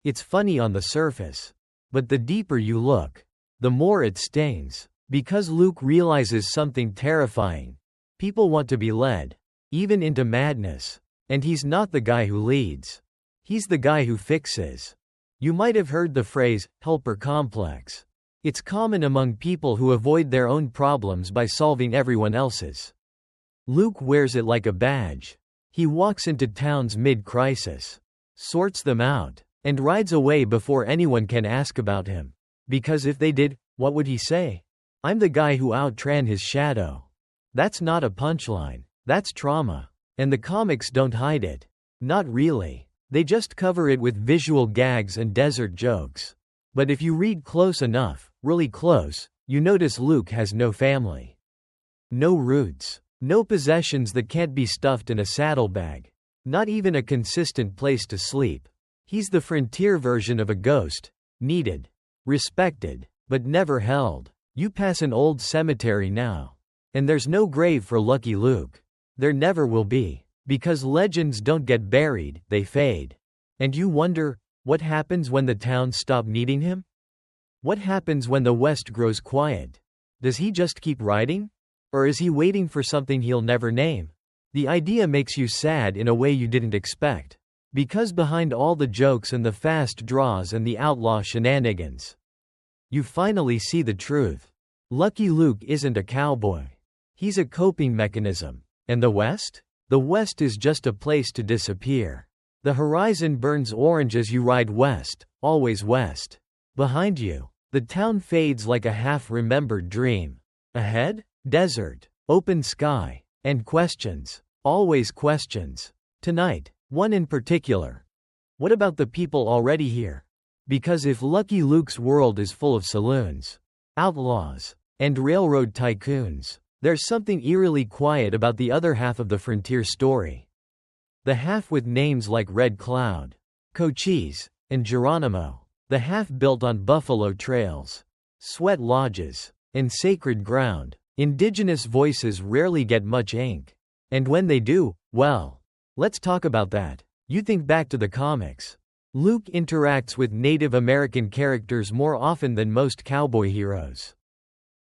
[SPEAKER 1] It's funny on the surface. But the deeper you look, the more it stings. Because Luke realizes something terrifying. People want to be led, even into madness. And he's not the guy who leads. He's the guy who fixes. You might have heard the phrase, helper complex. It's common among people who avoid their own problems by solving everyone else's. Luke wears it like a badge. He walks into towns mid-crisis, sorts them out, and rides away before anyone can ask about him. Because if they did, what would he say? I'm the guy who outran his shadow. That's not a punchline. That's trauma. And the comics don't hide it. Not really. They just cover it with visual gags and desert jokes. But if you read close enough, really close, you notice Luke has no family. No roots. No possessions that can't be stuffed in a saddlebag. Not even a consistent place to sleep. He's the frontier version of a ghost. Needed. Respected. But never held. You pass an old cemetery now. And there's no grave for Lucky Luke. There never will be. Because legends don't get buried, they fade. And you wonder, what happens when the towns stop needing him? What happens when the West grows quiet? Does he just keep riding? Or is he waiting for something he'll never name? The idea makes you sad in a way you didn't expect. Because behind all the jokes and the fast draws and the outlaw shenanigans, you finally see the truth. Lucky Luke isn't a cowboy. He's a coping mechanism. And the West? The West is just a place to disappear. The horizon burns orange as you ride west, always west. Behind you, the town fades like a half-remembered dream. Ahead? Desert, open sky, and questions. Always questions. Tonight, one in particular. What about the people already here? Because if Lucky Luke's world is full of saloons, outlaws, and railroad tycoons, there's something eerily quiet about the other half of the frontier story. The half with names like Red Cloud, Cochise, and Geronimo. The half built on buffalo trails, sweat lodges, and sacred ground. Indigenous voices rarely get much ink. And when they do, well, let's talk about that. You think back to the comics. Luke interacts with Native American characters more often than most cowboy heroes.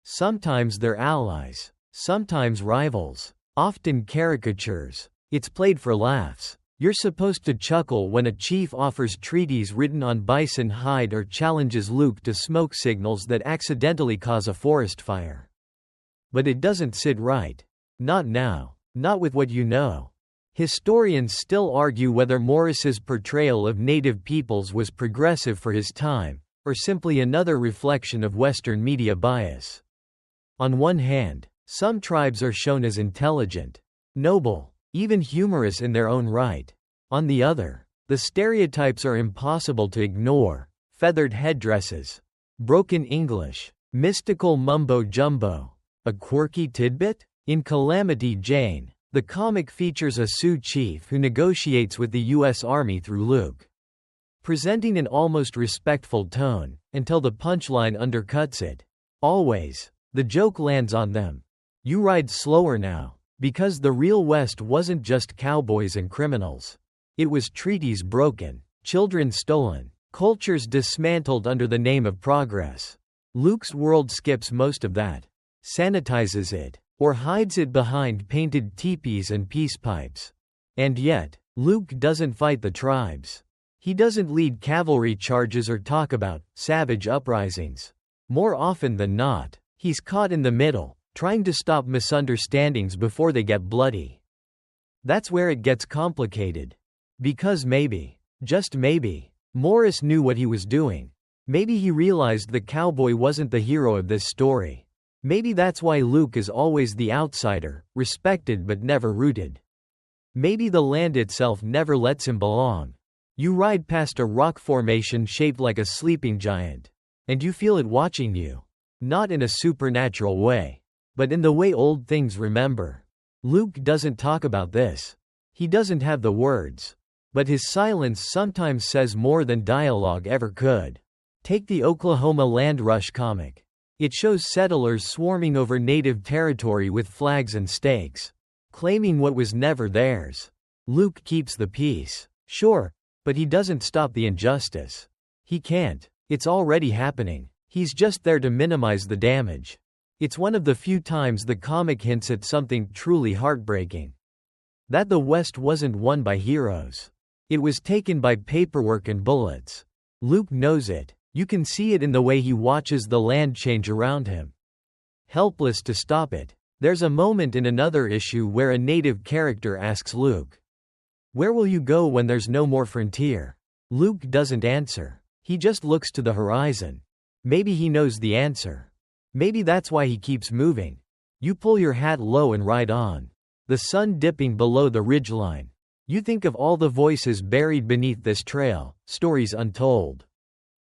[SPEAKER 1] Sometimes they're allies, sometimes rivals, often caricatures. It's played for laughs. You're supposed to chuckle when a chief offers treaties written on bison hide or challenges Luke to smoke signals that accidentally cause a forest fire. But it doesn't sit right. Not now. Not with what you know. Historians still argue whether Morris's portrayal of native peoples was progressive for his time, or simply another reflection of Western media bias. On one hand, some tribes are shown as intelligent, noble, even humorous in their own right. On the other, the stereotypes are impossible to ignore: feathered headdresses, broken English, mystical mumbo-jumbo. A quirky tidbit? In Calamity Jane, the comic features a Sioux chief who negotiates with the U.S. Army through Luke, presenting an almost respectful tone, until the punchline undercuts it. Always, the joke lands on them. You ride slower now. Because the real West wasn't just cowboys and criminals. It was treaties broken, children stolen, cultures dismantled under the name of progress. Luke's world skips most of that, sanitizes it, or hides it behind painted teepees and peace pipes. And yet, Luke doesn't fight the tribes. He doesn't lead cavalry charges or talk about savage uprisings. More often than not, he's caught in the middle, trying to stop misunderstandings before they get bloody. That's where it gets complicated. Because maybe, just maybe, Morris knew what he was doing. Maybe he realized the cowboy wasn't the hero of this story. Maybe that's why Luke is always the outsider, respected but never rooted. Maybe the land itself never lets him belong. You ride past a rock formation shaped like a sleeping giant, and you feel it watching you. Not in a supernatural way, but in the way old things remember. Luke doesn't talk about this. He doesn't have the words. But his silence sometimes says more than dialogue ever could. Take the Oklahoma Land Rush comic. It shows settlers swarming over native territory with flags and stakes, claiming what was never theirs. Luke keeps the peace, sure, but he doesn't stop the injustice. He can't. It's already happening. He's just there to minimize the damage. It's one of the few times the comic hints at something truly heartbreaking. That the West wasn't won by heroes. It was taken by paperwork and bullets. Luke knows it. You can see it in the way he watches the land change around him, helpless to stop it. There's a moment in another issue where a native character asks Luke, "Where will you go when there's no more frontier?" Luke doesn't answer. He just looks to the horizon. Maybe he knows the answer. Maybe that's why he keeps moving. You pull your hat low and ride on. The sun dipping below the ridgeline. You think of all the voices buried beneath this trail, stories untold.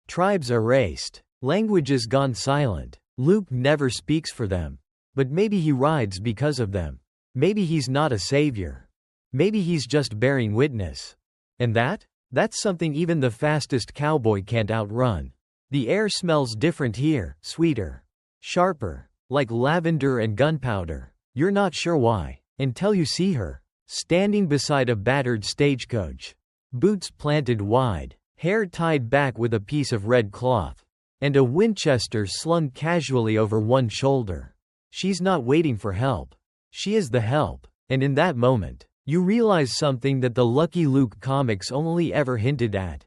[SPEAKER 1] Tribes erased. Languages gone silent. Luke never speaks for them. But maybe he rides because of them. Maybe he's not a savior. Maybe he's just bearing witness. And that's something even the fastest cowboy can't outrun. The air smells different here, sweeter, sharper, like lavender and gunpowder. You're not sure why, until you see her, standing beside a battered stagecoach. Boots planted wide, hair tied back with a piece of red cloth, and a Winchester slung casually over one shoulder. She's not waiting for help. She is the help, and in that moment, you realize something that the Lucky Luke comics only ever hinted at.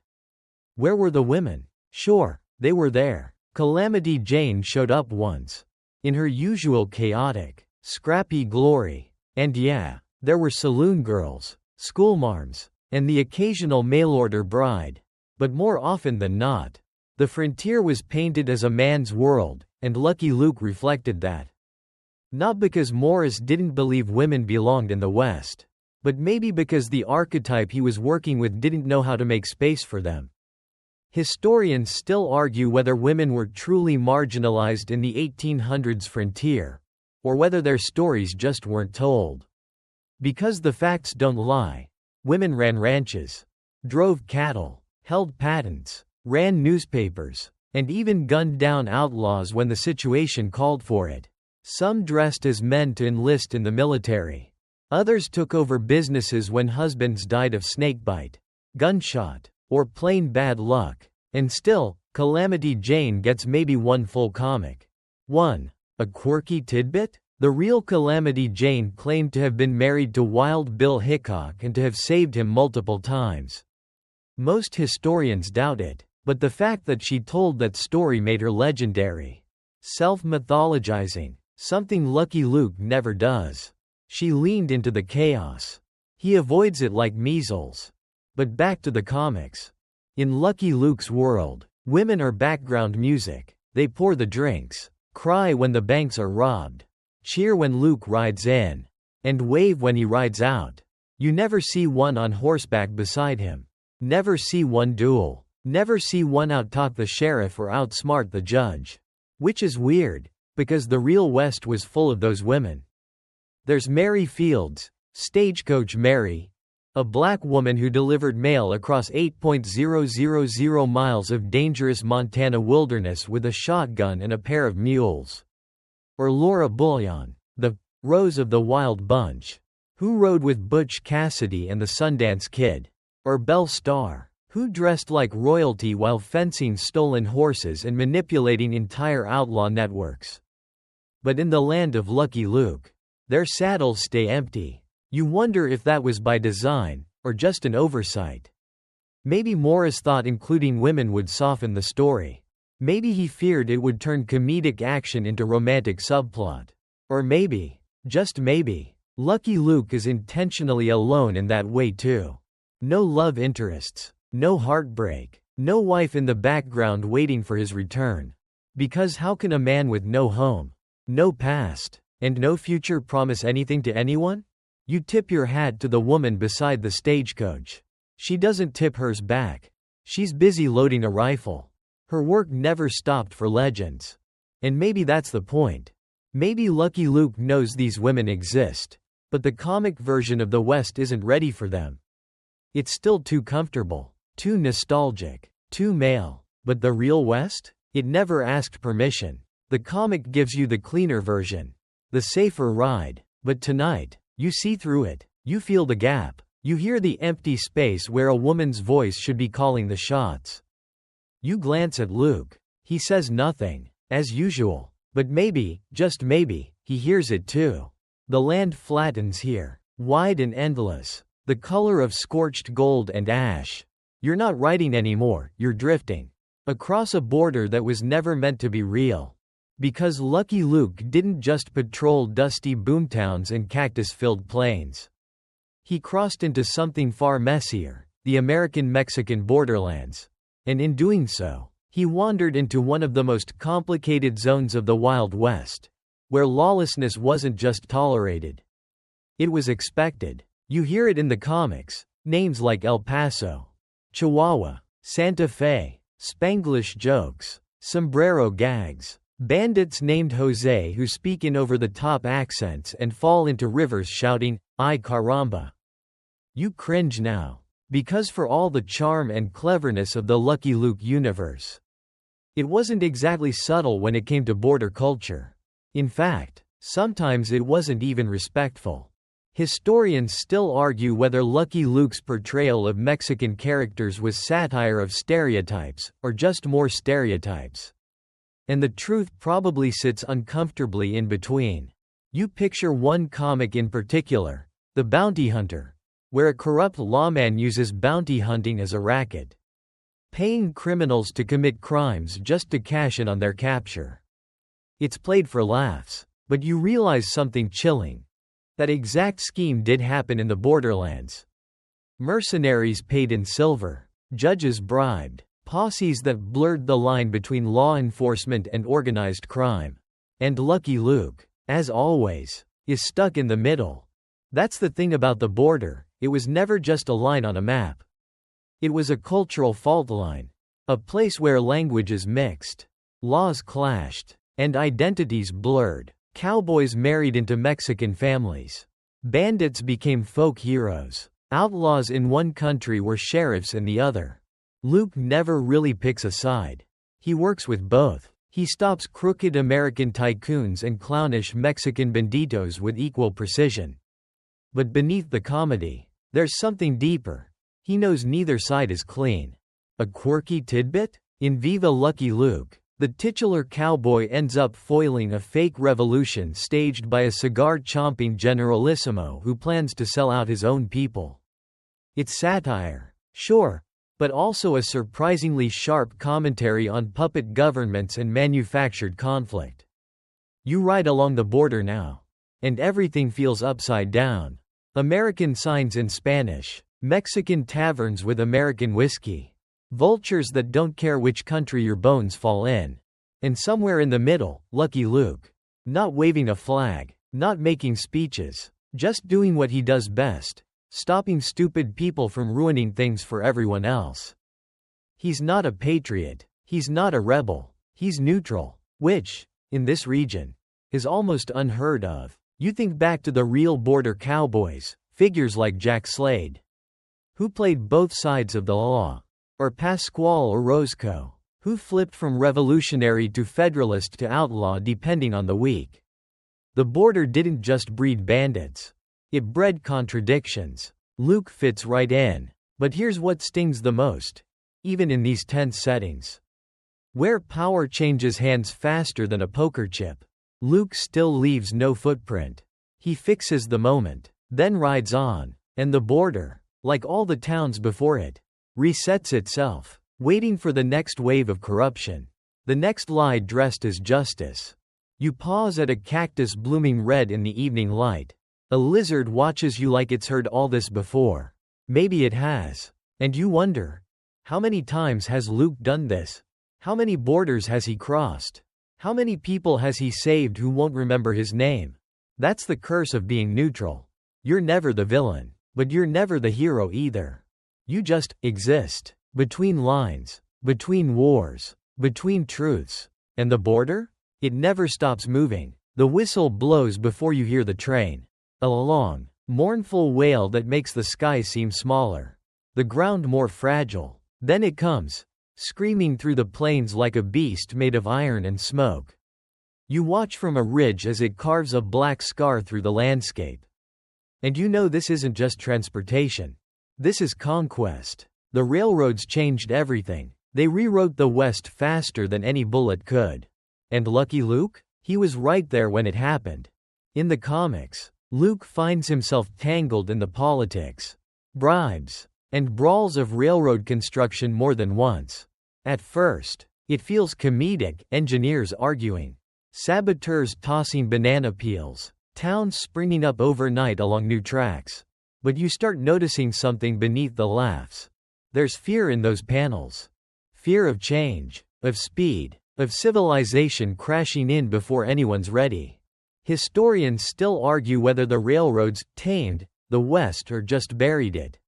[SPEAKER 1] Where were the women? Sure, they were there. Calamity Jane showed up once, in her usual chaotic, scrappy glory. And yeah, there were saloon girls, schoolmarms, and the occasional mail-order bride. But more often than not, the frontier was painted as a man's world, and Lucky Luke reflected that. Not because Morris didn't believe women belonged in the West, but maybe because the archetype he was working with didn't know how to make space for them. Historians still argue whether women were truly marginalized in the 1800s frontier, or whether their stories just weren't told. Because the facts don't lie. Women ran ranches, drove cattle, held patents, ran newspapers, and even gunned down outlaws when the situation called for it. Some dressed as men to enlist in the military. Others took over businesses when husbands died of snakebite, gunshot, or plain bad luck. And still, Calamity Jane gets maybe one full comic. 1. A quirky tidbit? The real Calamity Jane claimed to have been married to Wild Bill Hickok and to have saved him multiple times. Most historians doubt it, but the fact that she told that story made her legendary. Self-mythologizing, something Lucky Luke never does. She leaned into the chaos. He avoids it like measles. But back to the comics. In Lucky Luke's world, women are background music. They pour the drinks, cry when the banks are robbed, cheer when Luke rides in, and wave when he rides out. You never see one on horseback beside him. Never see one duel. Never see one outtalk the sheriff or outsmart the judge. Which is weird, because the real West was full of those women. There's Mary Fields, Stagecoach Mary, a black woman who delivered mail across 8,000 miles of dangerous Montana wilderness with a shotgun and a pair of mules. Or Laura Bullion, the Rose of the Wild Bunch, who rode with Butch Cassidy and the Sundance Kid. Or Belle Starr, who dressed like royalty while fencing stolen horses and manipulating entire outlaw networks. But in the land of Lucky Luke, their saddles stay empty. You wonder if that was by design, or just an oversight. Maybe Morris thought including women would soften the story. Maybe he feared it would turn comedic action into romantic subplot. Or maybe, just maybe, Lucky Luke is intentionally alone in that way too. No love interests, no heartbreak, no wife in the background waiting for his return. Because how can a man with no home, no past, and no future promise anything to anyone? You tip your hat to the woman beside the stagecoach. She doesn't tip hers back. She's busy loading a rifle. Her work never stopped for legends. And maybe that's the point. Maybe Lucky Luke knows these women exist, but the comic version of the West isn't ready for them. It's still too comfortable, too nostalgic, too male. But the real West? It never asked permission. The comic gives you the cleaner version, the safer ride. But tonight, you see through it. You feel the gap. You hear the empty space where a woman's voice should be calling the shots. You glance at Luke. He says nothing, as usual. But maybe, just maybe, he hears it too. The land flattens here, wide and endless. The color of scorched gold and ash. You're not riding anymore, you're drifting. Across a border that was never meant to be real. Because Lucky Luke didn't just patrol dusty boomtowns and cactus-filled plains. He crossed into something far messier, the American-Mexican borderlands. And in doing so, he wandered into one of the most complicated zones of the Wild West, where lawlessness wasn't just tolerated. It was expected. You hear it in the comics, names like El Paso, Chihuahua, Santa Fe, Spanglish jokes, sombrero gags, bandits named Jose who speak in over-the-top accents and fall into rivers shouting, "Ay caramba." You cringe now. Because for all the charm and cleverness of the Lucky Luke universe, it wasn't exactly subtle when it came to border culture. In fact, sometimes it wasn't even respectful. Historians still argue whether Lucky Luke's portrayal of Mexican characters was satire of stereotypes, or just more stereotypes. And the truth probably sits uncomfortably in between. You picture one comic in particular, The Bounty Hunter, where a corrupt lawman uses bounty hunting as a racket, paying criminals to commit crimes just to cash in on their capture. It's played for laughs, but you realize something chilling. That exact scheme did happen in the borderlands. Mercenaries paid in silver, judges bribed, posses that blurred the line between law enforcement and organized crime. And Lucky Luke, as always, is stuck in the middle. That's the thing about the border, it was never just a line on a map. It was a cultural fault line. A place where languages mixed, laws clashed, and identities blurred. Cowboys married into Mexican families. Bandits became folk heroes. Outlaws in one country were sheriffs in the other. Luke never really picks a side. He works with both. He stops crooked American tycoons and clownish Mexican banditos with equal precision. But beneath the comedy, there's something deeper. He knows neither side is clean. A quirky tidbit? In Viva Lucky Luke, the titular cowboy ends up foiling a fake revolution staged by a cigar-chomping generalissimo who plans to sell out his own people. It's satire, sure, but also a surprisingly sharp commentary on puppet governments and manufactured conflict. You ride along the border now, and everything feels upside down. American signs in Spanish, Mexican taverns with American whiskey, vultures that don't care which country your bones fall in. And somewhere in the middle, Lucky Luke. Not waving a flag, not making speeches, just doing what he does best, stopping stupid people from ruining things for everyone else. He's not a patriot, he's not a rebel, he's neutral, which, in this region, is almost unheard of. You think back to the real border cowboys, figures like Jack Slade, who played both sides of the law, or Pasquale Orozco, who flipped from revolutionary to federalist to outlaw depending on the week. The border didn't just breed bandits. It bred contradictions. Luke fits right in. But here's what stings the most, even in these tense settings. Where power changes hands faster than a poker chip, Luke still leaves no footprint. He fixes the moment, then rides on, and the border, like all the towns before it, resets itself, waiting for the next wave of corruption, the next lie dressed as justice. You pause at a cactus blooming red in the evening light. A lizard watches you like it's heard all this before. Maybe it has. And you wonder, how many times has Luke done this? How many borders has he crossed? How many people has he saved who won't remember his name? That's the curse of being neutral. You're never the villain, but you're never the hero either. You just exist. Between lines, between wars, between truths. And the border? It never stops moving. The whistle blows before you hear the train. A long, mournful wail that makes the sky seem smaller, the ground more fragile. Then it comes, screaming through the plains like a beast made of iron and smoke. You watch from a ridge as it carves a black scar through the landscape. And you know this isn't just transportation. This is conquest. The railroads changed everything. They rewrote the West faster than any bullet could. And Lucky Luke? He was right there when it happened. In the comics, Luke finds himself tangled in the politics, bribes, and brawls of railroad construction more than once. At first, it feels comedic, engineers arguing, saboteurs tossing banana peels, towns springing up overnight along new tracks. But you start noticing something beneath the laughs. There's fear in those panels. Fear of change, of speed, of civilization crashing in before anyone's ready. Historians still argue whether the railroads tamed the West or just buried it.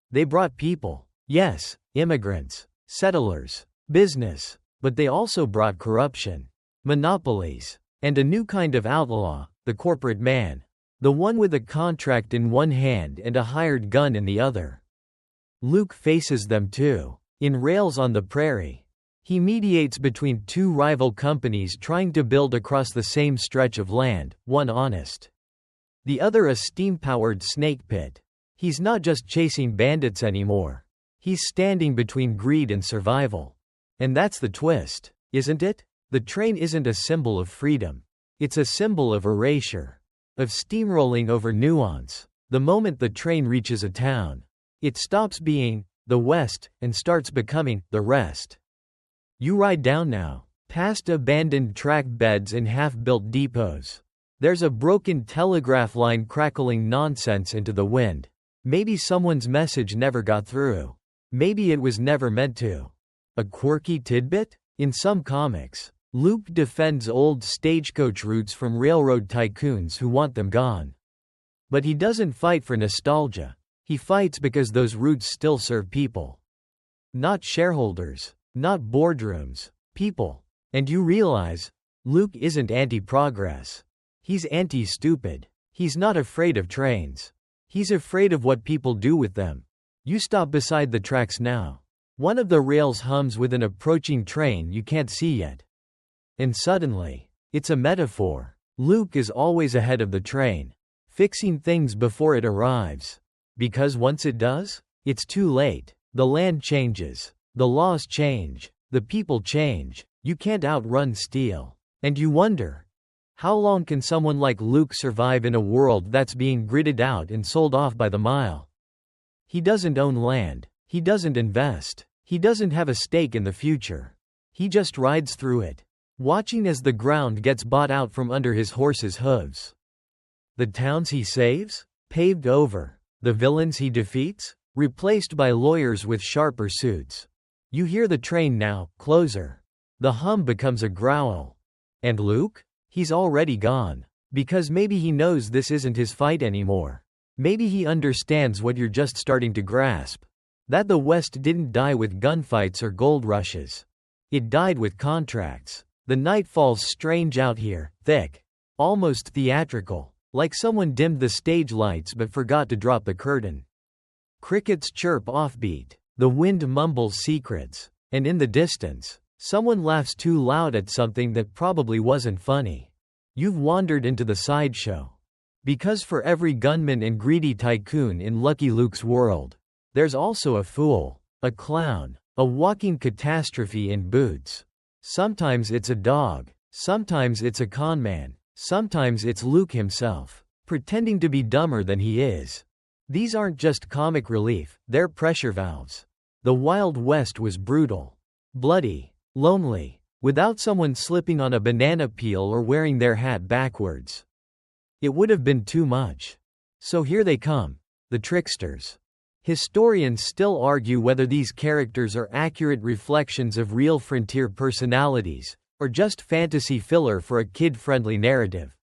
[SPEAKER 1] They brought people, yes, immigrants, settlers, business, but they also brought corruption, monopolies, and a new kind of outlaw, the corporate man, the one with a contract in one hand and a hired gun in the other. Luke faces them too. In Rails on the Prairie, he mediates between two rival companies trying to build across the same stretch of land, one honest, the other a steam-powered snake pit. He's not just chasing bandits anymore. He's standing between greed and survival. And that's the twist, isn't it? The train isn't a symbol of freedom. It's a symbol of erasure, of steamrolling over nuance. The moment the train reaches a town, it stops being the West and starts becoming the rest. You ride down now, past abandoned track beds and half-built depots. There's a broken telegraph line crackling nonsense into the wind. Maybe someone's message never got through. Maybe it was never meant to. A quirky tidbit? In some comics, Luke defends old stagecoach routes from railroad tycoons who want them gone. But he doesn't fight for nostalgia. He fights because those routes still serve people. Not shareholders. Not boardrooms, people. And you realize, Luke isn't anti-progress. He's anti-stupid. He's not afraid of trains. He's afraid of what people do with them. You stop beside the tracks now. One of the rails hums with an approaching train you can't see yet. And suddenly, it's a metaphor. Luke is always ahead of the train, fixing things before it arrives. Because once it does, it's too late. The land changes. The laws change. The people change. You can't outrun steel. And you wonder, how long can someone like Luke survive in a world that's being gridded out and sold off by the mile? He doesn't own land. He doesn't invest. He doesn't have a stake in the future. He just rides through it, watching as the ground gets bought out from under his horse's hooves. The towns he saves? Paved over. The villains he defeats? Replaced by lawyers with sharper suits. You hear the train now, closer. The hum becomes a growl. And Luke? He's already gone. Because maybe he knows this isn't his fight anymore. Maybe he understands what you're just starting to grasp. That the West didn't die with gunfights or gold rushes. It died with contracts. The night falls strange out here, thick. Almost theatrical. Like someone dimmed the stage lights but forgot to drop the curtain. Crickets chirp offbeat. The wind mumbles secrets. And in the distance, someone laughs too loud at something that probably wasn't funny. You've wandered into the sideshow. Because for every gunman and greedy tycoon in Lucky Luke's world, there's also a fool, a clown, a walking catastrophe in boots. Sometimes it's a dog. Sometimes it's a conman. Sometimes it's Luke himself, pretending to be dumber than he is. These aren't just comic relief, they're pressure valves. The Wild West was brutal, bloody, lonely, without someone slipping on a banana peel or wearing their hat backwards. It would have been too much. So here they come, the tricksters. Historians still argue whether these characters are accurate reflections of real frontier personalities, or just fantasy filler for a kid-friendly narrative.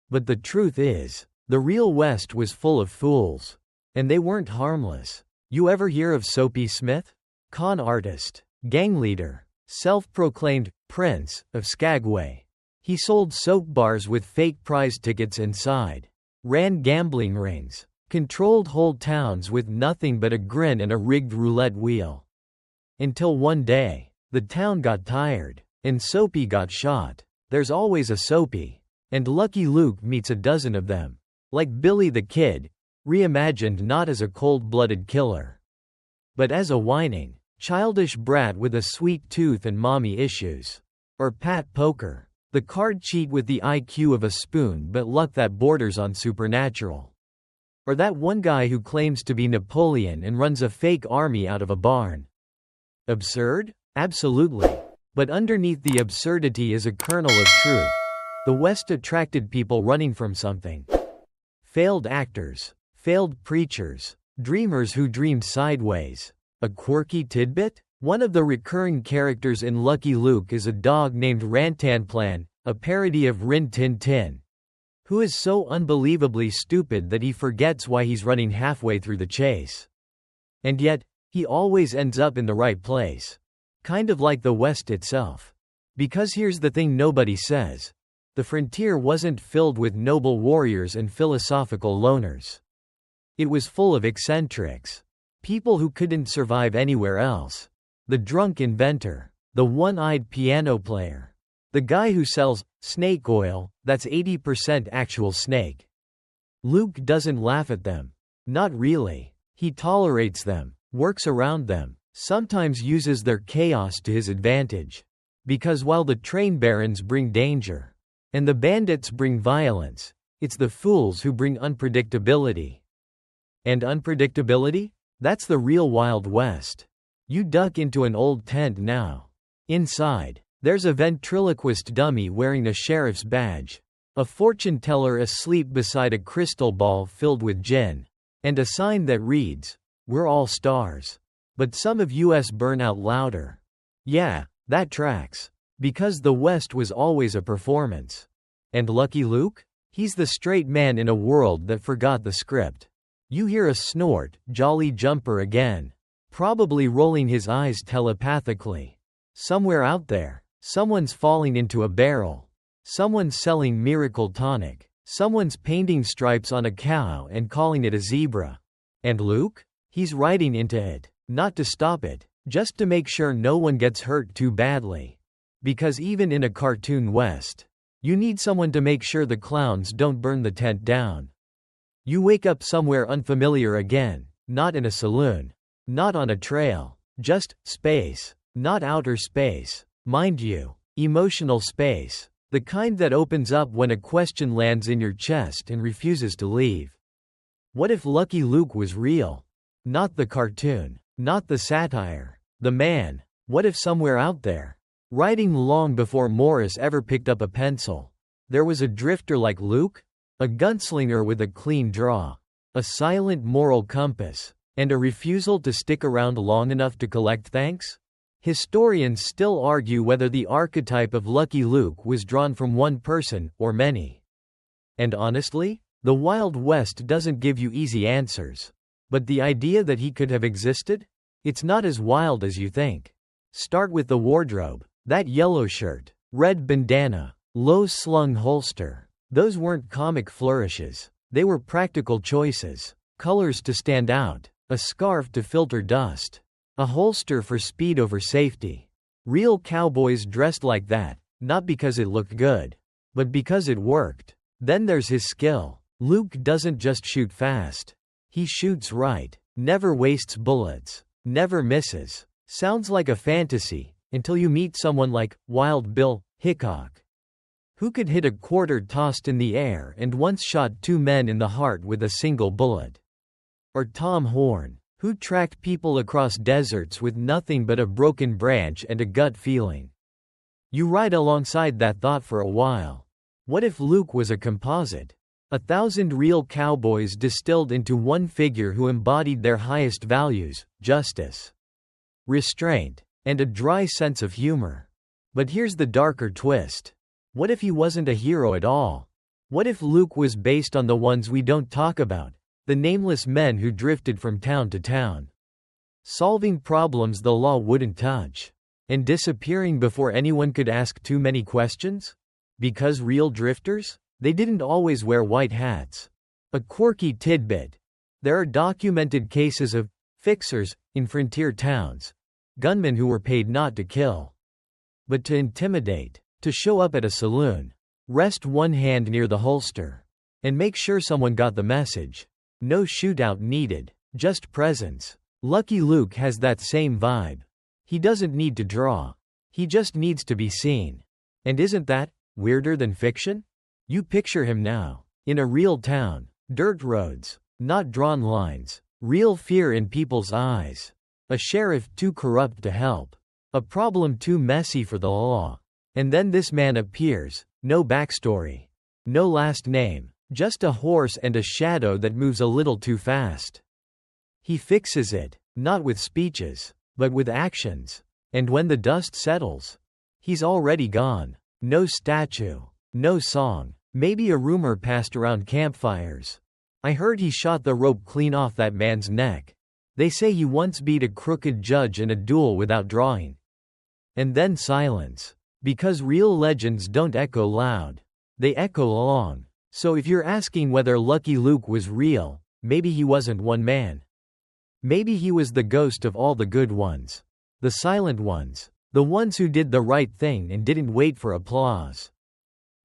[SPEAKER 1] But the truth is, the real West was full of fools. And they weren't harmless. You ever hear of Soapy Smith? Con artist, gang leader, self-proclaimed Prince of Skagway. He sold soap bars with fake prize tickets inside, ran gambling rings, controlled whole towns with nothing but a grin and a rigged roulette wheel. Until one day, the town got tired, and Soapy got shot. There's always a Soapy, and Lucky Luke meets a dozen of them. Like Billy the Kid, reimagined not as a cold-blooded killer, but as a whining, childish brat with a sweet tooth and mommy issues. Or Pat Poker, the card cheat with the IQ of a spoon but luck that borders on supernatural. Or that one guy who claims to be Napoleon and runs a fake army out of a barn. Absurd? Absolutely. But underneath the absurdity is a kernel of truth. The West attracted people running from something. Failed actors. Failed preachers. Dreamers who dreamed sideways. A quirky tidbit? One of the recurring characters in Lucky Luke is a dog named Rantanplan, a parody of Rin Tin Tin, who is so unbelievably stupid that he forgets why he's running halfway through the chase. And yet, he always ends up in the right place. Kind of like the West itself. Because here's the thing nobody says. The frontier wasn't filled with noble warriors and philosophical loners. It was full of eccentrics. People who couldn't survive anywhere else. The drunk inventor. The one-eyed piano player. The guy who sells snake oil, that's 80% actual snake. Luke doesn't laugh at them. Not really. He tolerates them, works around them, sometimes uses their chaos to his advantage. Because while the train barons bring danger, and the bandits bring violence, it's the fools who bring unpredictability. And unpredictability? That's the real Wild West. You duck into an old tent now. Inside, there's a ventriloquist dummy wearing a sheriff's badge, a fortune teller asleep beside a crystal ball filled with gin, and a sign that reads, "We're all stars. But some of us burn out louder." Yeah, that tracks. Because the West was always a performance. And Lucky Luke? He's the straight man in a world that forgot the script. You hear a snort, Jolly Jumper again. Probably rolling his eyes telepathically. Somewhere out there, someone's falling into a barrel. Someone's selling Miracle Tonic. Someone's painting stripes on a cow and calling it a zebra. And Luke? He's riding into it. Not to stop it, just to make sure no one gets hurt too badly. Because even in a cartoon West, you need someone to make sure the clowns don't burn the tent down. You wake up somewhere unfamiliar again, not in a saloon, not on a trail, Just space. Not outer space. Mind you, emotional space. The kind that opens up when a question lands in your chest and refuses to leave. What if Lucky Luke was real? Not the cartoon. Not the satire. The man. What if somewhere out there, writing long before Morris ever picked up a pencil, there was a drifter like Luke? A gunslinger with a clean draw. A silent moral compass. And a refusal to stick around long enough to collect thanks? Historians still argue whether the archetype of Lucky Luke was drawn from one person, or many. And honestly, the Wild West doesn't give you easy answers. But the idea that he could have existed? It's not as wild as you think. Start with the wardrobe. That yellow shirt, red bandana, low-slung holster. Those weren't comic flourishes. They were practical choices. Colors to stand out. A scarf to filter dust. A holster for speed over safety. Real cowboys dressed like that, not because it looked good, but because it worked. Then there's his skill. Luke doesn't just shoot fast. He shoots right. Never wastes bullets. Never misses. Sounds like a fantasy, until you meet someone like Wild Bill Hickok, who could hit a quarter tossed in the air and once shot 2 men in the heart with a single bullet. Or Tom Horn, who tracked people across deserts with nothing but a broken branch and a gut feeling. You ride alongside that thought for a while. What if Luke was a composite? 1,000 real cowboys distilled into one figure who embodied their highest values: justice, restraint, and a dry sense of humor. But here's the darker twist. What if he wasn't a hero at all? What if Luke was based on the ones we don't talk about? The nameless men who drifted from town to town, solving problems the law wouldn't touch, and disappearing before anyone could ask too many questions? Because real drifters? They didn't always wear white hats. A quirky tidbit. There are documented cases of fixers in frontier towns, gunmen who were paid not to kill, but to intimidate, to show up at a saloon, rest one hand near the holster, and make sure someone got the message. No shootout needed, just presence. Lucky Luke has that same vibe. He doesn't need to draw. He just needs to be seen. And isn't that weirder than fiction? You picture him now, in a real town, dirt roads, not drawn lines, real fear in people's eyes. A sheriff too corrupt to help. A problem too messy for the law. And then this man appears, no backstory, no last name. Just a horse and a shadow that moves a little too fast. He fixes it, not with speeches, but with actions. And when the dust settles, he's already gone. No statue, no song, maybe a rumor passed around campfires. I heard he shot the rope clean off that man's neck. They say he once beat a crooked judge in a duel without drawing. And then silence. Because real legends don't echo loud. They echo along. So if you're asking whether Lucky Luke was real, maybe he wasn't one man. Maybe he was the ghost of all the good ones. The silent ones. The ones who did the right thing and didn't wait for applause.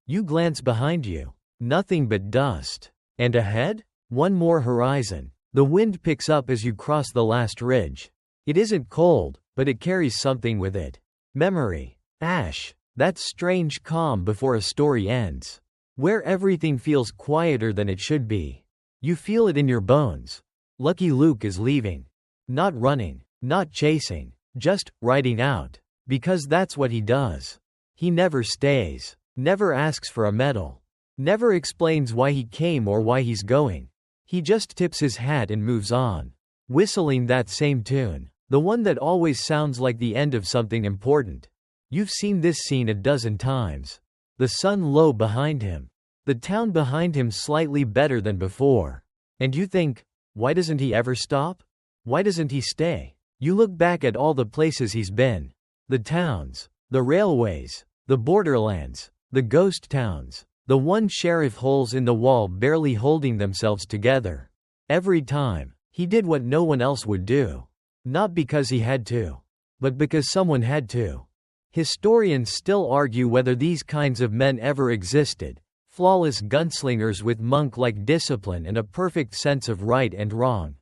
[SPEAKER 1] You glance behind you. Nothing but dust. And ahead? One more horizon. The wind picks up as you cross the last ridge. It isn't cold, but it carries something with it. Memory. Ash. That strange calm before a story ends. Where everything feels quieter than it should be. You feel it in your bones. Lucky Luke is leaving. Not running. Not chasing. Just riding out. Because that's what he does. He never stays. Never asks for a medal. Never explains why he came or why he's going. He just tips his hat and moves on. Whistling that same tune. The one that always sounds like the end of something important. You've seen this scene a dozen times. The sun low behind him. The town behind him slightly better than before. And you think, why doesn't he ever stop? Why doesn't he stay? You look back at all the places he's been. The towns. The railways. The borderlands. The ghost towns. The one sheriff holes in the wall barely holding themselves together. Every time, he did what no one else would do. Not because he had to, but because someone had to. Historians still argue whether these kinds of men ever existed, flawless gunslingers with monk-like discipline and a perfect sense of right and wrong.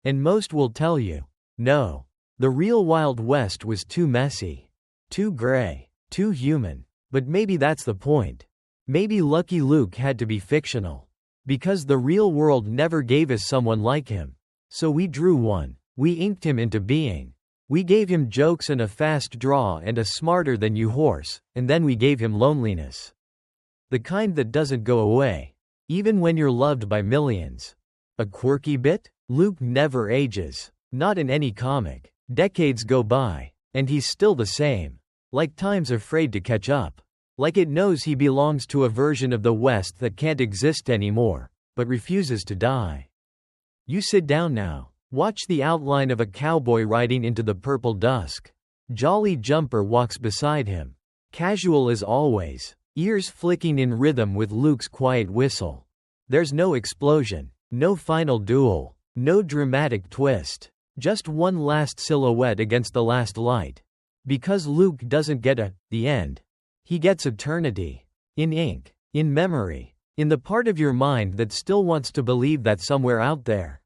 [SPEAKER 1] And most will tell you, no. The real Wild West was too messy. Too gray. Too human. But maybe that's the point. Maybe Lucky Luke had to be fictional. Because the real world never gave us someone like him. So we drew one. We inked him into being. We gave him jokes and a fast draw and a smarter-than-you horse, and then we gave him loneliness. The kind that doesn't go away. Even when you're loved by millions. A quirky bit? Luke never ages. Not in any comic. Decades go by, and he's still the same. Like time's afraid to catch up. Like it knows he belongs to a version of the West that can't exist anymore, but refuses to die. You sit down now. Watch the outline of a cowboy riding into the purple dusk. Jolly Jumper walks beside him. Casual as always, ears flicking in rhythm with Luke's quiet whistle. There's no explosion, no final duel, no dramatic twist. Just one last silhouette against the last light. Because Luke doesn't get the end. He gets eternity. In ink. In memory. In the part of your mind that still wants to believe that somewhere out there,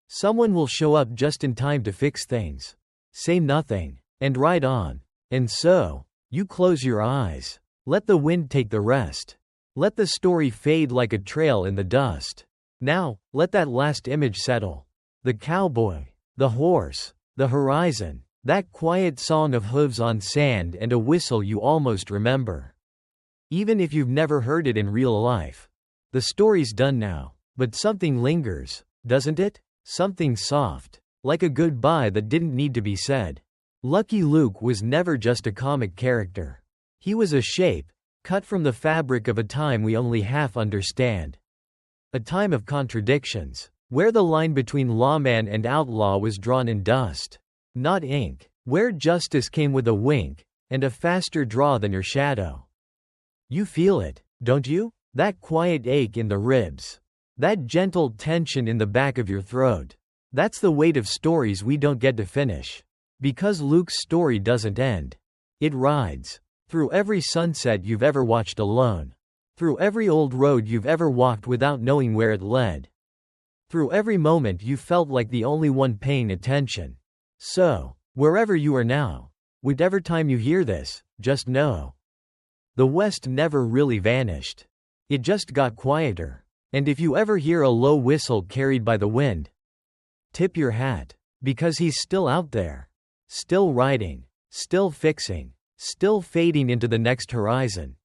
[SPEAKER 1] someone will show up just in time to fix things. Say nothing. And ride on. And so, you close your eyes. Let the wind take the rest. Let the story fade like a trail in the dust. Now, let that last image settle. The cowboy. The horse. The horizon. That quiet song of hooves on sand and a whistle you almost remember. Even if you've never heard it in real life. The story's done now. But something lingers, doesn't it? Something soft. Like a goodbye that didn't need to be said. Lucky Luke was never just a comic character. He was a shape, cut from the fabric of a time we only half understand. A time of contradictions, where the line between lawman and outlaw was drawn in dust, not ink, where justice came with a wink, and a faster draw than your shadow. You feel it, don't you? That quiet ache in the ribs. That gentle tension in the back of your throat. That's the weight of stories we don't get to finish. Because Luke's story doesn't end. It rides. Through every sunset you've ever watched alone. Through every old road you've ever walked without knowing where it led. Through every moment you felt like the only one paying attention. So, wherever you are now, whatever time you hear this, just know. The West never really vanished. It just got quieter. And if you ever hear a low whistle carried by the wind, tip your hat. Because he's still out there. Still riding. Still fixing. Still fading into the next horizon.